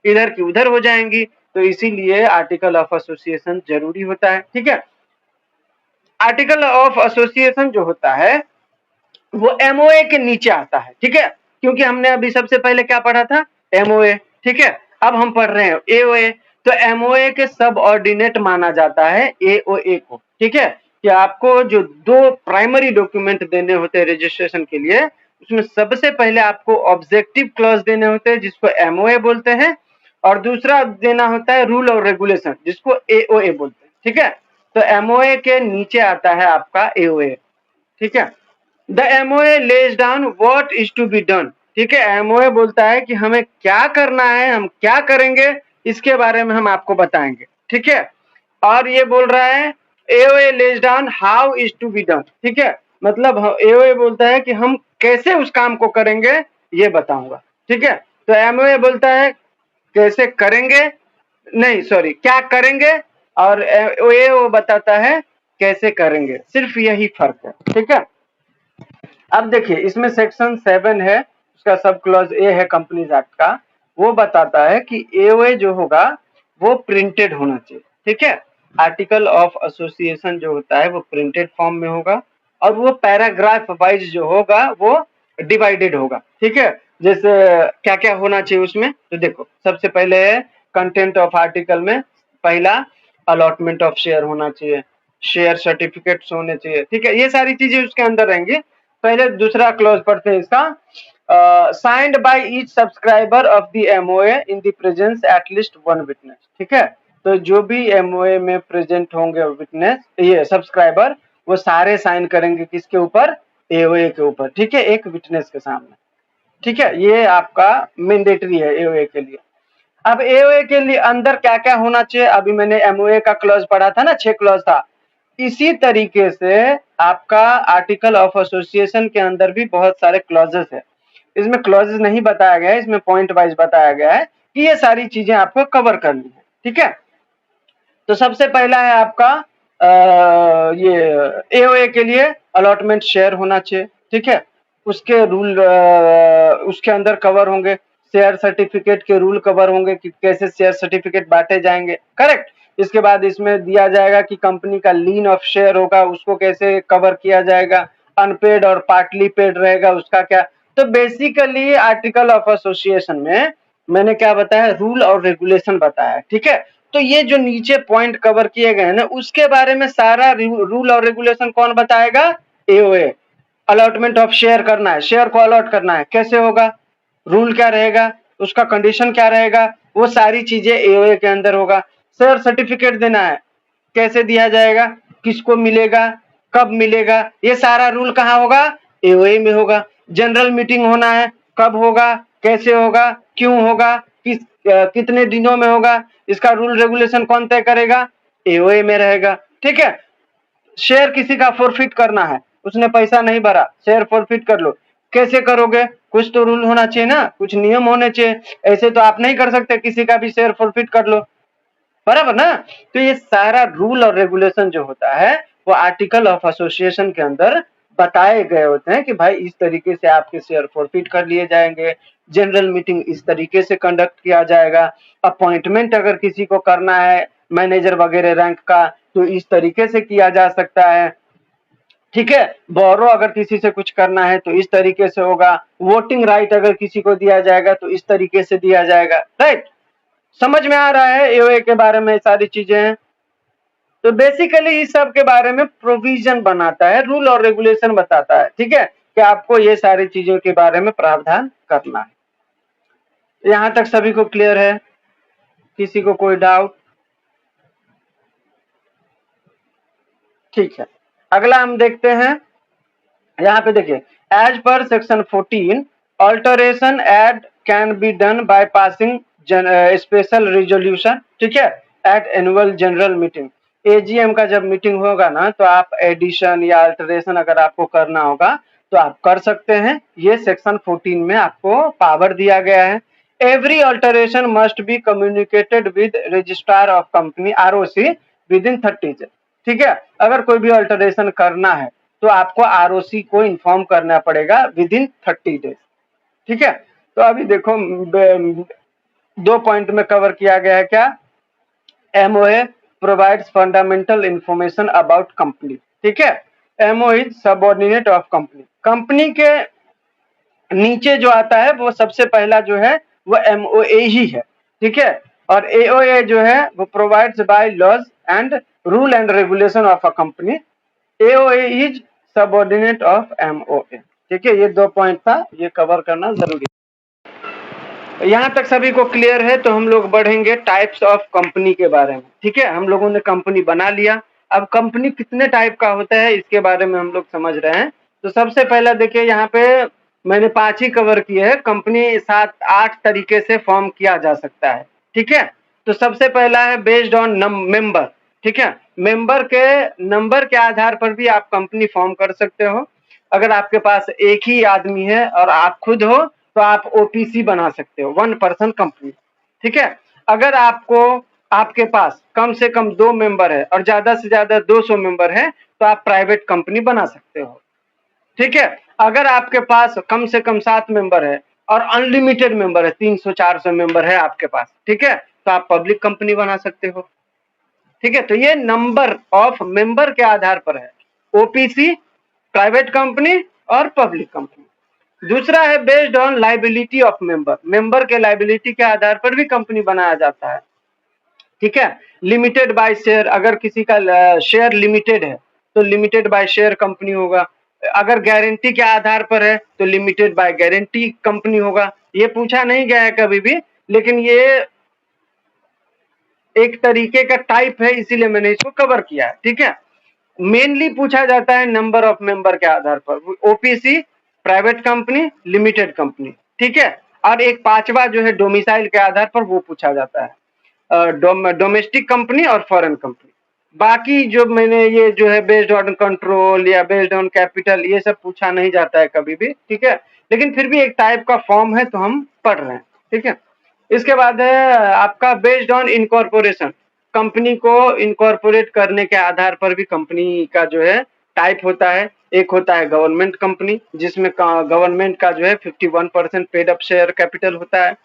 इधर की उधर हो जाएंगी। तो इसीलिए आर्टिकल ऑफ एसोसिएशन जरूरी होता है। ठीक है, आर्टिकल ऑफ एसोसिएशन जो होता है वो एमओए के नीचे आता है। ठीक है, क्योंकि हमने अभी सबसे पहले क्या पढ़ा था, एमओए। ठीक है, अब हम पढ़ रहे हैं एओए। तो एमओए के सब ऑर्डिनेट माना जाता है एओए को। ठीक है, कि आपको जो 2 प्राइमरी डॉक्यूमेंट देने होते हैं रजिस्ट्रेशन के लिए उसमें सबसे पहले आपको ऑब्जेक्टिव क्लॉज देने होते हैं जिसको एमओए बोलते हैं, और दूसरा देना होता है रूल और रेगुलेशन जिसको एओए बोलते हैं। ठीक है, तो एमओए के नीचे आता है आपका एओए। ठीक है, the MOA lays down what is to be done. ठीक है, एमओए बोलता है कि हमें क्या करना है, हम क्या करेंगे इसके बारे में हम आपको बताएंगे। ठीक है, और ये बोल रहा है AOA lays down how is to be done. ठीक है, मतलब एओए बोलता है कि हम कैसे उस काम को करेंगे ये बताऊंगा। ठीक है, तो एमओए बोलता है कैसे करेंगे, नहीं सॉरी क्या करेंगे, और ये वो बताता है कैसे करेंगे, सिर्फ यही फर्क है। ठीक है, अब देखिए इसमें सेक्शन 7 है, उसका सब क्लॉज ए है कंपनीज एक्ट का। वो बताता है कि एओए जो होगा वो प्रिंटेड होना चाहिए, ठीक है। आर्टिकल ऑफ एसोसिएशन जो होता है वो प्रिंटेड फॉर्म में होगा और वो पैराग्राफ वाइज जो होगा वो डिवाइडेड होगा, ठीक है। जैसे क्या क्या होना चाहिए उसमें, तो देखो सबसे पहले है कंटेंट ऑफ आर्टिकल में पहला अलॉटमेंट ऑफ शेयर होना चाहिए, शेयर सर्टिफिकेट्स होने चाहिए, ठीक है। ये सारी चीजें उसके अंदर रहेंगी। पहले दूसरा क्लॉज पढ़ते हैं इसका, signed by each subscriber of the MOA in the presence at least one witness, ठीक है। तो जो भी एमओए में प्रेजेंट होंगे विटनेस, ये सब्सक्राइबर, वो सारे साइन करेंगे किसके ऊपर, एओए के ऊपर, ठीक है, एक विटनेस के सामने, ठीक है। ये आपका मैंडेटरी है एओए के लिए। अब एओए के लिए अंदर क्या क्या होना चाहिए, अभी मैंने एमओए का क्लॉज पढ़ा था ना, 6 क्लॉज था। इसी तरीके से आपका आर्टिकल ऑफ एसोसिएशन के अंदर भी बहुत सारे क्लॉजेस है। इसमें क्लॉजेस नहीं बताया गया है, इसमें पॉइंट वाइज बताया गया है कि ये सारी चीजें आपको कवर करनी है, ठीक है। तो सबसे पहला है आपका ये एओए के लिए अलॉटमेंट शेयर होना चाहिए, ठीक है। उसके रूल उसके अंदर कवर होंगे, शेयर सर्टिफिकेट के रूल कवर होंगे कि कैसे शेयर सर्टिफिकेट बांटे जाएंगे, करेक्ट। इसके बाद इसमें दिया जाएगा कि कंपनी का लीन ऑफ शेयर होगा, उसको कैसे कवर किया जाएगा, अनपेड और पार्टली पेड रहेगा उसका क्या। तो बेसिकली आर्टिकल ऑफ एसोसिएशन में मैंने क्या बताया, रूल और रेगुलेशन बताया, ठीक है। तो ये जो नीचे पॉइंट कवर किए गए हैं ना, उसके बारे में सारा रूल और रेगुलेशन कौन बताएगा, एओए। अलॉटमेंट ऑफ शेयर करना है, शेयर को अलॉट करना है, कैसे होगा, रूल क्या रहेगा, उसका कंडीशन क्या रहेगा, वो सारी चीजें एओए के अंदर होगा। शेयर सर्टिफिकेट देना है, कैसे दिया जाएगा, किसको मिलेगा, कब मिलेगा, ये सारा रूल कहाँ होगा, एओए में होगा। जनरल मीटिंग होना है, कब होगा, कैसे होगा, क्यों होगा, कितने दिनों में होगा, इसका रूल रेगुलेशन कौन तय करेगा, एओए में रहेगा, ठीक है। शेयर किसी का फॉरफिट करना है, उसने पैसा नहीं भरा, शेयर फॉरफिट कर लो, कैसे करोगे, कुछ तो रूल होना चाहिए ना, कुछ नियम होने चाहिए, ऐसे तो आप नहीं कर सकते किसी का भी शेयर फॉरफिट कर लो, बराबर ना। तो ये सारा रूल और रेगुलेशन जो होता है वो आर्टिकल ऑफ एसोसिएशन के अंदर बताए गए होते हैं कि भाई इस तरीके से आपके शेयर फॉरफिट कर लिए जाएंगे, जनरल मीटिंग इस तरीके से कंडक्ट किया जाएगा, अपॉइंटमेंट अगर किसी को करना है मैनेजर वगैरह रैंक का तो इस तरीके से किया जा सकता है, ठीक है। बोरो अगर किसी से कुछ करना है तो इस तरीके से होगा, वोटिंग राइट अगर किसी को दिया जाएगा तो इस तरीके से दिया जाएगा, राइट। समझ में आ रहा है एओए के बारे में सारी चीजें हैं। तो बेसिकली इस सब के बारे में प्रोविजन बनाता है, रूल और रेगुलेशन बताता है, ठीक है, कि आपको ये सारी चीजों के बारे में प्रावधान करना है। यहां तक सभी को क्लियर है, किसी को कोई डाउट, ठीक है। अगला हम देखते हैं, यहाँ पे देखिए, as per section 14 alteration add can be done by passing special resolution, ठीक है, at annual general meeting. AGM का जब मीटिंग होगा ना तो आप एडिशन या अल्टरेशन अगर आपको करना होगा तो आप कर सकते हैं, ये सेक्शन 14 में आपको पावर दिया गया है। Every alteration must be communicated with registrar of company ROC with in 30 days, ठीक है। अगर कोई भी अल्टरेशन करना है तो आपको आरओसी को इन्फॉर्म करना पड़ेगा विद इन 30 डेज, ठीक है। तो अभी देखो 2 पॉइंट में कवर किया गया है, क्या, MOA provides fundamental information about company, ठीक है। MO is subordinate of company, company के नीचे जो आता है वो सबसे पहला जो है वो एमओए ही है, ठीक है। और एओए जो है वो provides bylaws and rule and regulation of a company, AOA is subordinate of MOA, ठीक है। ये 2 पॉइंट था, ये कवर करना जरूरी है। यहाँ तक सभी को क्लियर है, तो हम लोग बढ़ेंगे टाइप्स ऑफ कंपनी के बारे में, ठीक है। हम लोगों ने कंपनी बना लिया, अब कंपनी कितने टाइप का होता है इसके बारे में हम लोग समझ रहे हैं। तो सबसे पहला देखिए, यहाँ पे मैंने 5 ही कवर किए हैं, कंपनी 7-8 तरीके से फॉर्म किया जा सकता है, ठीक है। तो सबसे पहला है बेस्ड ऑन मेंबर, ठीक है। मेंबर के नंबर के आधार पर भी आप कंपनी फॉर्म कर सकते हो। अगर आपके पास एक ही आदमी है और आप खुद हो तो आप ओपीसी बना सकते हो, 1 पर्सन कंपनी, ठीक है। अगर आपके पास कम से कम 2 मेंबर है और ज्यादा से ज्यादा 200 मेंबर है तो आप प्राइवेट कंपनी बना सकते हो, ठीक है। अगर आपके पास कम से कम 7 मेंबर है और अनलिमिटेड मेंबर है, 300-400 मेंबर है आपके पास, ठीक है, तो आप पब्लिक कंपनी बना सकते हो, ठीक है। तो ये नंबर ऑफ मेंबर के आधार पर है, ओपीसी, प्राइवेट कंपनी और पब्लिक कंपनी। दूसरा है based on liability of member, member के लाइबिलिटी के आधार पर भी कंपनी बनाया जाता है, ठीक है। लिमिटेड बाय शेयर, अगर किसी का शेयर लिमिटेड है तो लिमिटेड बाय शेयर कंपनी होगा। अगर गारंटी के आधार पर है तो लिमिटेड बाय गारंटी कंपनी होगा। ये पूछा नहीं गया है कभी भी, लेकिन ये एक तरीके का टाइप है, इसीलिए मैंने इसको कवर किया है, ठीक है। मेनली पूछा जाता है नंबर ऑफ मेंबर के आधार पर, OPC, private company, limited company, ठीक है। और एक पांचवा जो है डोमिसाइल के आधार पर वो पूछा जाता है, डोमेस्टिक कंपनी और फॉरेन कंपनी। बाकी जो मैंने ये जो है बेस्ड ऑन कंट्रोल या बेस्ड ऑन कैपिटल, ये सब पूछा नहीं जाता है कभी भी, ठीक है, लेकिन फिर भी एक टाइप का फॉर्म है तो हम पढ़ रहे हैं, ठीक है। इसके बाद है आपका बेस्ड ऑन इनकॉर्पोरेशन, कंपनी को इनकॉर्पोरेट करने के आधार पर भी कंपनी का जो है टाइप होता है। एक होता है गवर्नमेंट कंपनी, जिसमें गवर्नमेंट का जो है 51% पेड अप शेयर कैपिटल होता है।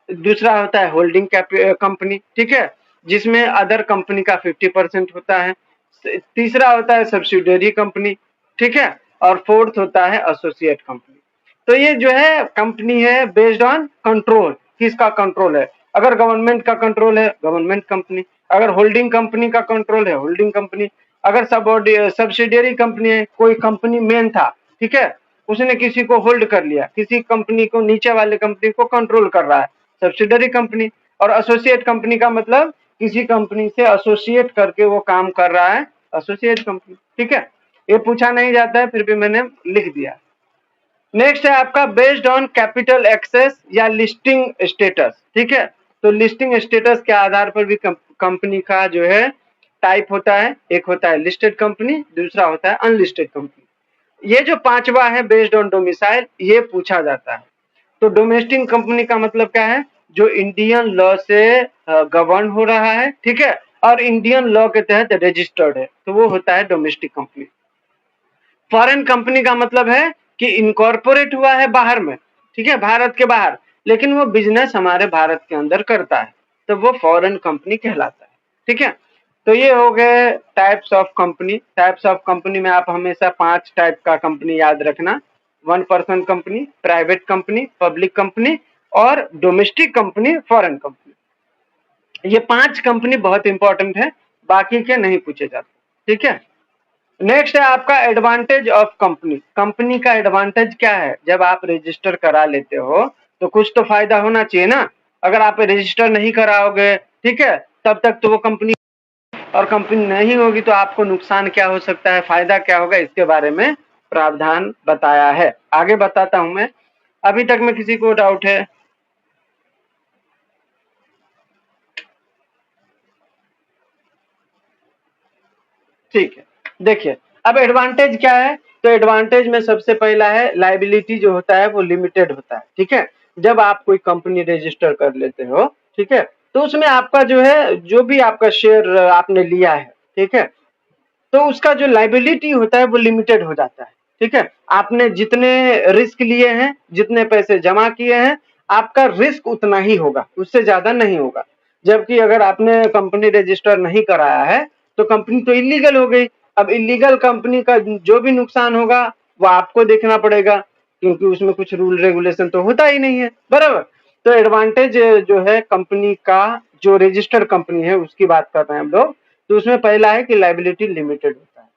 दूसरा होता है होल्डिंग कंपनी, ठीक है, जिसमें अदर कंपनी का 50% होता है। तीसरा होता है सब्सिडियरी कंपनी, ठीक है, और फोर्थ होता है एसोसिएट कंपनी। तो ये जो है कंपनी है बेस्ड ऑन कंट्रोल, किसका कंट्रोल है। अगर गवर्नमेंट का कंट्रोल है गवर्नमेंट कंपनी, अगर होल्डिंग कंपनी का कंट्रोल है होल्डिंग कंपनी, अगर सब्सिडियरी कंपनी है, कोई कंपनी मेन था, ठीक है, उसने किसी को होल्ड कर लिया, किसी कंपनी को, नीचे वाले कंपनी को कंट्रोल कर रहा है, सब्सिडियरी कंपनी। और एसोसिएट कंपनी का मतलब किसी कंपनी से एसोसिएट करके वो काम कर रहा है, एसोसिएट कंपनी, ठीक है। ये पूछा नहीं जाता है, फिर भी मैंने लिख दिया। नेक्स्ट है आपका बेस्ड ऑन कैपिटल एक्सेस या लिस्टिंग स्टेटस, ठीक है। तो लिस्टिंग स्टेटस के आधार पर भी कंपनी का जो है टाइप होता है। एक होता है लिस्टेड कंपनी, दूसरा होता है अनलिस्टेड कंपनी। ये जो पांचवा है बेस्ड ऑन डोमिसाइल, ये पूछा जाता है। तो डोमेस्टिक कंपनी का मतलब क्या है, जो इंडियन लॉ से गवर्न हो रहा है, ठीक है, और इंडियन लॉ के तहत रजिस्टर्ड है, तो वो होता है डोमेस्टिक कंपनी। फॉरेन कंपनी का मतलब है कि इनकॉर्पोरेट हुआ है बाहर में, ठीक है, भारत के बाहर, लेकिन वो बिजनेस हमारे भारत के अंदर करता है, तो वो फॉरेन कंपनी कहलाता है, ठीक है। तो ये हो गए types of company. Types of company में आप हमेशा 5 टाइप का कंपनी याद रखना, 1 person company, private company, public company और डोमेस्टिक कंपनी, फॉरेन कंपनी। ये 5 कंपनी बहुत इंपॉर्टेंट है, बाकी के नहीं पूछे जाते, ठीक है। नेक्स्ट है आपका एडवांटेज ऑफ कंपनी। कंपनी का एडवांटेज क्या है, जब आप रजिस्टर करा लेते हो तो कुछ तो फायदा होना चाहिए ना। अगर आप रजिस्टर नहीं कराओगे, ठीक है, तब तक तो वो कंपनी, और कंपनी नहीं होगी तो आपको नुकसान क्या हो सकता है, फायदा क्या होगा, इसके बारे में प्रावधान बताया है। आगे बताता हूं मैं। अभी तक में किसी को डाउट है? ठीक है, देखिए अब एडवांटेज क्या है। तो एडवांटेज में सबसे पहला है लायबिलिटी जो होता है वो लिमिटेड होता है, ठीक है। जब आप कोई कंपनी रजिस्टर कर लेते हो, ठीक है, तो उसमें आपका जो है, जो भी आपका शेयर आपने लिया है, ठीक है, तो उसका जो लायबिलिटी होता है वो लिमिटेड हो जाता है, ठीक है। आपने जितने रिस्क लिए हैं, जितने पैसे जमा किए हैं, आपका रिस्क उतना ही होगा, उससे ज्यादा नहीं होगा। जबकि अगर आपने कंपनी रजिस्टर नहीं कराया है तो कंपनी तो इलीगल हो गई। अब इलीगल कंपनी का जो भी नुकसान होगा वो आपको देखना पड़ेगा, क्योंकि उसमें कुछ रूल रेगुलेशन तो होता ही नहीं है, बराबर। तो एडवांटेज जो है कंपनी का, जो रजिस्टर्ड कंपनी है उसकी बात कर रहे हैं हम लोग, तो उसमें पहला है कि लायबिलिटी लिमिटेड होता है।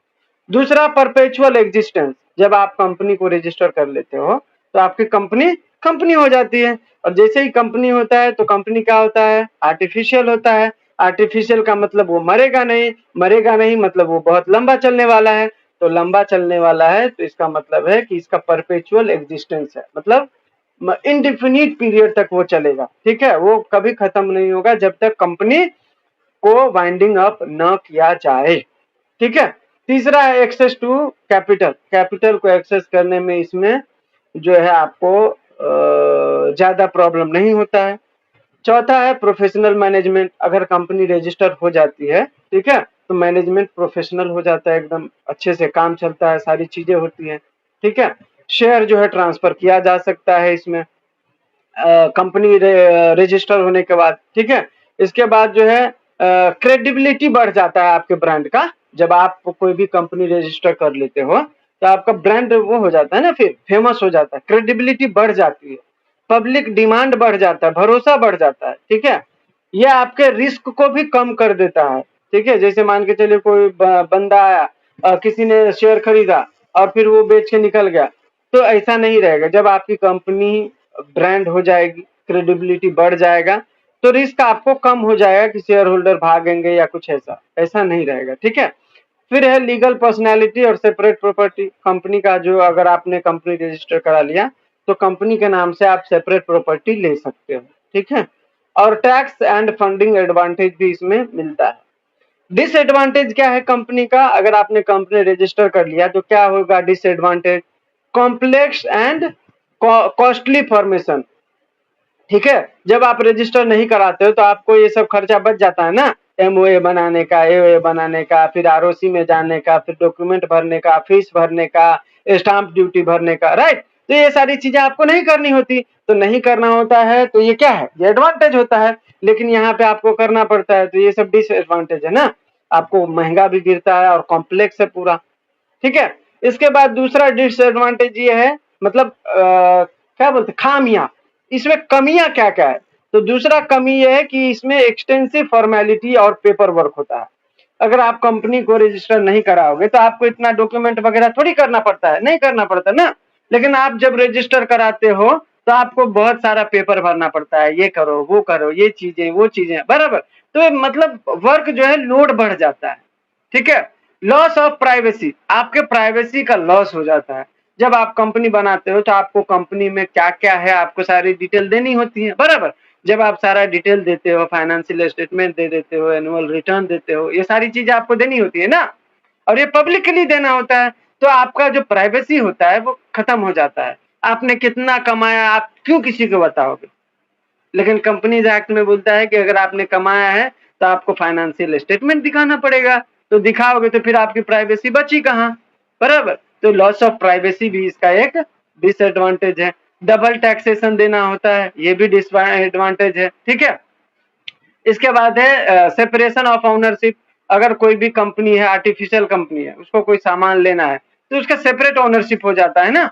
दूसरा परपेचुअल एग्जिस्टेंस, जब आप कंपनी को रजिस्टर कर लेते हो तो आपकी कंपनी कंपनी हो जाती है। और जैसे ही कंपनी होता है तो कंपनी क्या होता है, आर्टिफिशियल होता है। आर्टिफिशियल का मतलब वो मरेगा नहीं, मरेगा नहीं मतलब वो बहुत लंबा चलने वाला है। तो लंबा चलने वाला है तो इसका मतलब है कि इसका परपेचुअल एग्जिस्टेंस है, मतलब इनडिफिनिट पीरियड तक वो चलेगा, ठीक है, वो कभी खत्म नहीं होगा जब तक कंपनी को वाइंडिंग अप न किया जाए, ठीक है। तीसरा है एक्सेस टू कैपिटल। कैपिटल को एक्सेस करने में इसमें जो है आपको ज्यादा प्रॉब्लम नहीं होता है। चौथा है प्रोफेशनल मैनेजमेंट। अगर कंपनी रजिस्टर हो जाती है, ठीक है, तो मैनेजमेंट प्रोफेशनल हो जाता है, एकदम अच्छे से काम चलता है, सारी चीजें होती हैं, ठीक है। शेयर जो है ट्रांसफर किया जा सकता है इसमें, कंपनी रजिस्टर होने के बाद, ठीक है। इसके बाद जो है क्रेडिबिलिटी बढ़ जाता है आपके ब्रांड का। जब आप कोई भी कंपनी रजिस्टर कर लेते हो तो आपका ब्रांड वो हो जाता है ना, फिर फेमस हो जाता है, क्रेडिबिलिटी बढ़ जाती है, पब्लिक डिमांड बढ़ जाता है, भरोसा बढ़ जाता है, ठीक है। ये आपके रिस्क को भी कम कर देता है, ठीक है। जैसे मान के चलिए कोई बंदा आया, किसी ने शेयर खरीदा और फिर वो बेच के निकल गया, तो ऐसा नहीं रहेगा। जब आपकी कंपनी ब्रांड हो जाएगी, क्रेडिबिलिटी बढ़ जाएगा, तो रिस्क आपको कम हो जाएगा कि शेयर होल्डर भागेंगे या कुछ ऐसा नहीं रहेगा, ठीक है। फिर है लीगल पर्सनैलिटी और सेपरेट प्रॉपर्टी। कंपनी का जो, अगर आपने कंपनी रजिस्टर करा लिया तो कंपनी के नाम से आप सेपरेट प्रॉपर्टी ले सकते हो, ठीक है। और टैक्स एंड फंडिंग एडवांटेज भी इसमें मिलता है। डिसएडवांटेज क्या है कंपनी का? अगर आपने कंपनी रजिस्टर कर लिया तो क्या होगा disadvantage? Complex and costly formation, ठीक है। जब आप रजिस्टर नहीं कराते हो तो आपको ये सब खर्चा बच जाता है ना, एमओए बनाने का, एओए बनाने का, फिर आरओसी में जाने का, फिर डॉक्यूमेंट भरने का, फीस भरने का, स्टाम्प ड्यूटी भरने का, राइट। तो ये सारी चीजें आपको नहीं करनी होती, तो नहीं करना होता है, तो ये क्या है? ये एडवांटेज होता है। लेकिन यहाँ पे आपको करना पड़ता है, तो ये सब डिसएडवांटेज है ना। आपको महंगा भी गिरता है और कॉम्प्लेक्स है पूरा, ठीक है। इसके बाद दूसरा डिसएडवांटेज ये है, मतलब क्या बोलते, खामियां। इसमें कमियां क्या क्या है? तो दूसरा कमी ये है कि इसमें एक्सटेंसिव फॉर्मेलिटी और पेपर वर्क होता है। अगर आप कंपनी को रजिस्टर नहीं कराओगे तो आपको इतना डॉक्यूमेंट वगैरह थोड़ी करना पड़ता है, नहीं करना पड़ता ना। लेकिन आप जब रजिस्टर कराते हो तो आपको बहुत सारा पेपर भरना पड़ता है, ये करो वो करो, ये चीजें वो चीजें, बराबर। तो मतलब वर्क जो है लोड बढ़ जाता है, ठीक है। लॉस ऑफ प्राइवेसी, आपके प्राइवेसी का लॉस हो जाता है। जब आप कंपनी बनाते हो तो आपको कंपनी में क्या क्या है आपको सारी डिटेल देनी होती है, बराबर। जब आप सारा डिटेल देते हो, फाइनेंशियल स्टेटमेंट दे देते हो, एनुअल रिटर्न देते हो, ये सारी चीजें आपको देनी होती है ना, और ये पब्लिकली देना होता है। तो आपका जो प्राइवेसी होता है वो खत्म हो जाता है। आपने कितना कमाया आप क्यों किसी को बताओगे? लेकिन कंपनीज एक्ट में बोलता है कि अगर आपने कमाया है तो आपको फाइनेंशियल स्टेटमेंट दिखाना पड़ेगा, तो दिखाओगे तो फिर आपकी प्राइवेसी बची कहाँ, बराबर। तो लॉस ऑफ प्राइवेसी भी इसका एक डिसएडवांटेज है। डबल टैक्सेशन देना होता है, ये भी डिसएडवांटेज है, ठीक है। इसके बाद है सेपरेशन ऑफ ओनरशिप। अगर कोई भी कंपनी है, आर्टिफिशियल कंपनी है, उसको कोई सामान लेना है तो उसका सेपरेट ओनरशिप हो जाता है ना।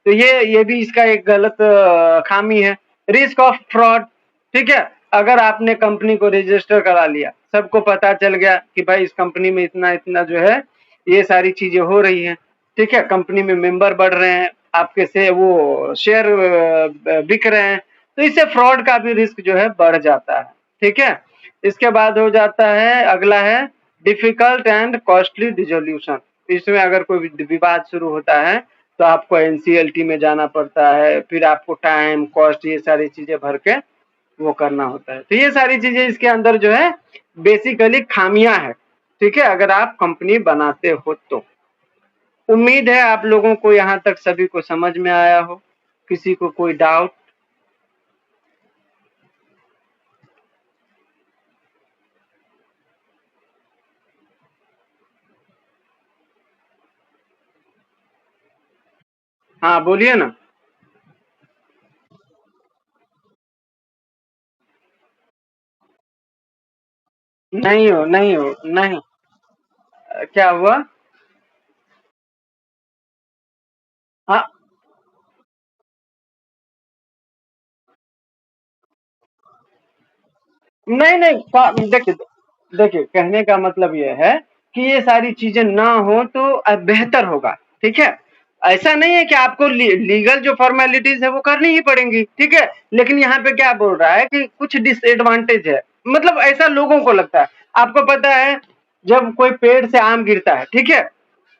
तो ये भी इसका एक गलत खामी है। रिस्क ऑफ फ्रॉड, ठीक है। अगर आपने कंपनी को रजिस्टर करा लिया, सबको पता चल गया कि भाई इस कंपनी में इतना इतना जो है ये सारी चीजें हो रही हैं, ठीक है, कंपनी में मेंबर बढ़ रहे हैं, आपके से वो शेयर बिक रहे हैं, तो इससे फ्रॉड का भी रिस्क जो है बढ़ जाता है, ठीक है। इसके बाद हो जाता है, अगला है डिफिकल्ट एंड कॉस्टली डिसोल्यूशन। इसमें अगर कोई विवाद शुरू होता है तो आपको एनसीएलटी में जाना पड़ता है, फिर आपको टाइम कॉस्ट ये सारी चीजें भर के वो करना होता है। तो ये सारी चीजें इसके अंदर जो है बेसिकली खामियां है, ठीक है, अगर आप कंपनी बनाते हो तो। उम्मीद है आप लोगों को यहाँ तक सभी को समझ में आया हो। किसी को कोई डाउट? हाँ बोलिए ना। नहीं, क्या हुआ? हाँ, नहीं, देखिए देखिए, कहने का मतलब ये है कि ये सारी चीजें ना हो तो बेहतर होगा, ठीक है। ऐसा नहीं है कि आपको लीगल जो फॉर्मेलिटीज है वो करनी ही पड़ेंगी, ठीक है। लेकिन यहाँ पे क्या बोल रहा है कि कुछ डिसएडवांटेज है, मतलब ऐसा लोगों को लगता है। आपको पता है जब कोई पेड़ से आम गिरता है, ठीक है,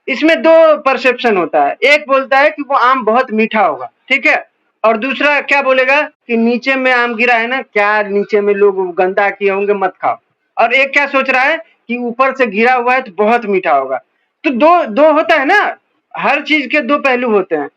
इसमें दो परसेप्शन होता है। एक बोलता है कि वो आम बहुत मीठा होगा, ठीक है, और दूसरा क्या बोलेगा कि नीचे में आम गिरा है ना, क्या नीचे में लोग गंदा किए होंगे, मत खाओ। और एक क्या सोच रहा है कि ऊपर से गिरा हुआ है तो बहुत मीठा होगा। तो दो दो होता है ना, हर चीज के दो पहलू होते हैं।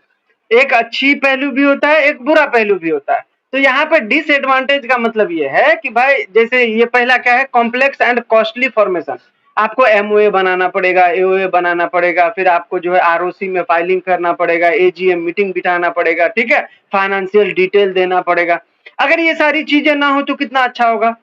एक अच्छी पहलू भी होता है, एक बुरा पहलू भी होता है। तो यहाँ पे डिसएडवांटेज का मतलब ये है कि भाई जैसे ये पहला क्या है, कॉम्प्लेक्स एंड कॉस्टली फॉर्मेशन। आपको एमओए बनाना पड़ेगा, एओए बनाना पड़ेगा, फिर आपको जो है आरओसी में फाइलिंग करना पड़ेगा, एजीएम मीटिंग बिठाना पड़ेगा, ठीक है, फाइनेंशियल डिटेल देना पड़ेगा। अगर ये सारी चीजें ना हो तो कितना अच्छा होगा।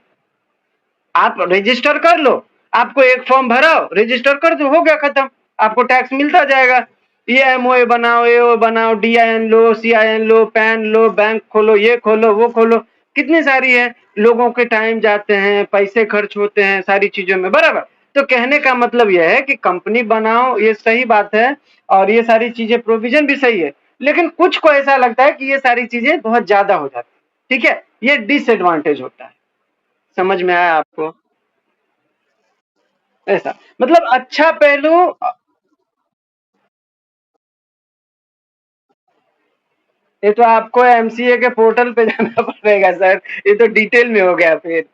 आप रजिस्टर कर लो, आपको एक फॉर्म भराओ, रजिस्टर कर दो, हो गया खत्म, आपको टैक्स मिलता जाएगा। ये एमओए बनाओ, एओ बनाओ, डीआईएन लो, सीआईएन लो, पैन लो, बैंक खोलो, ये खोलो, वो खोलो, कितनी सारी है। लोगों के टाइम जाते हैं, पैसे खर्च होते हैं सारी चीजों में, बराबर। तो कहने का मतलब यह है कि कंपनी बनाओ, ये सही बात है, और ये सारी चीजें प्रोविजन भी सही है, लेकिन कुछ को ऐसा लगता है कि ये सारी चीजें बहुत ज्यादा हो जाती है, ठीक है, ये डिसएडवांटेज होता है। समझ में आया आपको? ऐसा मतलब अच्छा पहलू। ये तो आपको एमसीए के पोर्टल पे जाना पड़ेगा सर, ये तो डिटेल में हो गया फिर।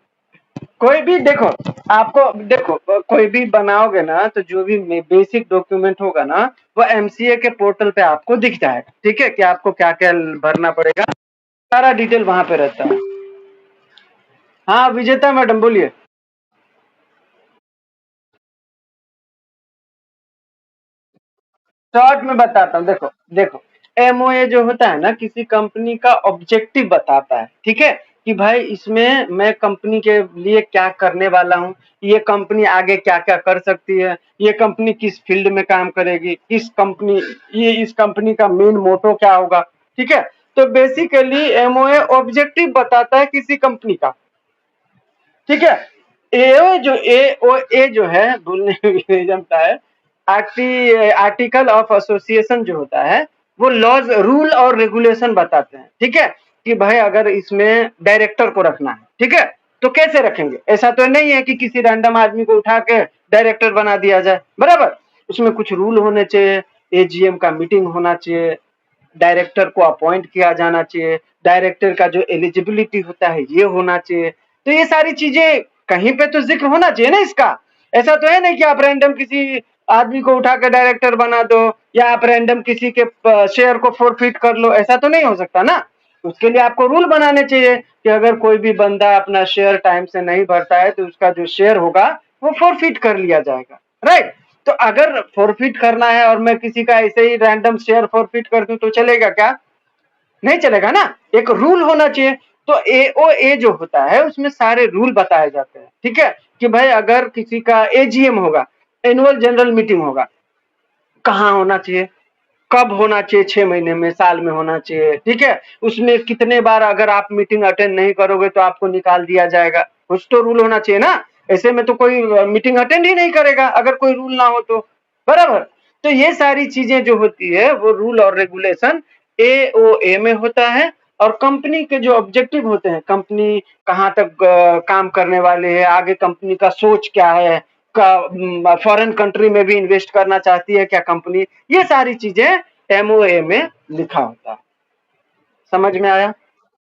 कोई भी देखो, आपको देखो, कोई भी बनाओगे ना तो जो भी बेसिक डॉक्यूमेंट होगा ना, वो एमसीए के पोर्टल पे आपको दिख जाएगा, ठीक है, कि आपको क्या क्या भरना पड़ेगा, सारा डिटेल वहां पे रहता है। हाँ विजेता मैडम बोलिए। शॉर्ट में बताता हूँ, देखो देखो, एमओए जो होता है ना, किसी कंपनी का ऑब्जेक्टिव बताता है, ठीक है, कि भाई इसमें मैं कंपनी के लिए क्या करने वाला हूँ, ये कंपनी आगे क्या क्या कर सकती है, ये कंपनी किस फील्ड में काम करेगी, किस कंपनी, ये इस कंपनी का मेन मोटो क्या होगा, ठीक है। तो बेसिकली एमओए ऑब्जेक्टिव बताता है किसी कंपनी का, ठीक है। ए जो ए ओ ए जो है, बोलने में भी नहीं जमता है, आर्टिकल ऑफ एसोसिएशन जो होता है, वो लॉज, रूल और रेगुलेशन बताते हैं, ठीक है, कि भाई अगर इसमें डायरेक्टर को रखना है, ठीक है, तो कैसे रखेंगे। ऐसा तो नहीं है कि किसी रैंडम आदमी को उठा के डायरेक्टर बना दिया जाए, बराबर। उसमें कुछ रूल होने चाहिए, एजीएम का मीटिंग होना चाहिए, डायरेक्टर को अपॉइंट किया जाना चाहिए, डायरेक्टर का जो एलिजिबिलिटी होता है ये होना चाहिए। तो ये सारी चीजें कहीं पे तो जिक्र होना चाहिए ना इसका। ऐसा तो है नहीं कि आप रैंडम किसी आदमी को उठा के डायरेक्टर बना दो, या आप रैंडम किसी के शेयर को फोरफिट कर लो, ऐसा तो नहीं हो सकता ना। उसके लिए आपको रूल बनाने चाहिए कि अगर कोई भी बंदा अपना शेयर टाइम से नहीं भरता है तो उसका जो शेयर होगा वो फोरफिट कर लिया जाएगा, राइट। तो अगर फोरफिट करना है और मैं किसी का ऐसे ही रैंडम शेयर फोरफिट कर दूं तो चलेगा क्या? नहीं चलेगा ना, एक रूल होना चाहिए। तो एओए जो होता है उसमें सारे रूल बताए जाते हैं, ठीक है, कि भाई अगर किसी का एजीएम होगा, एनुअल जनरल मीटिंग होगा, कहाँ होना चाहिए, कब होना चाहिए, 6 महीने में, साल में होना चाहिए, ठीक है, उसमें कितने बार अगर आप मीटिंग अटेंड नहीं करोगे तो आपको निकाल दिया जाएगा, कुछ तो रूल होना चाहिए ना। ऐसे में तो कोई मीटिंग अटेंड ही नहीं करेगा अगर कोई रूल ना हो तो, बराबर। तो ये सारी चीजें जो होती है वो रूल और रेगुलेशन एओए में होता है। और कंपनी के जो ऑब्जेक्टिव होते हैं, कंपनी कहाँ तक काम करने वाले है, आगे कंपनी का सोच क्या है, का फॉरेन कंट्री में भी इन्वेस्ट करना चाहती है क्या कंपनी, ये सारी चीजें एमओए में लिखा होता है। समझ में आया?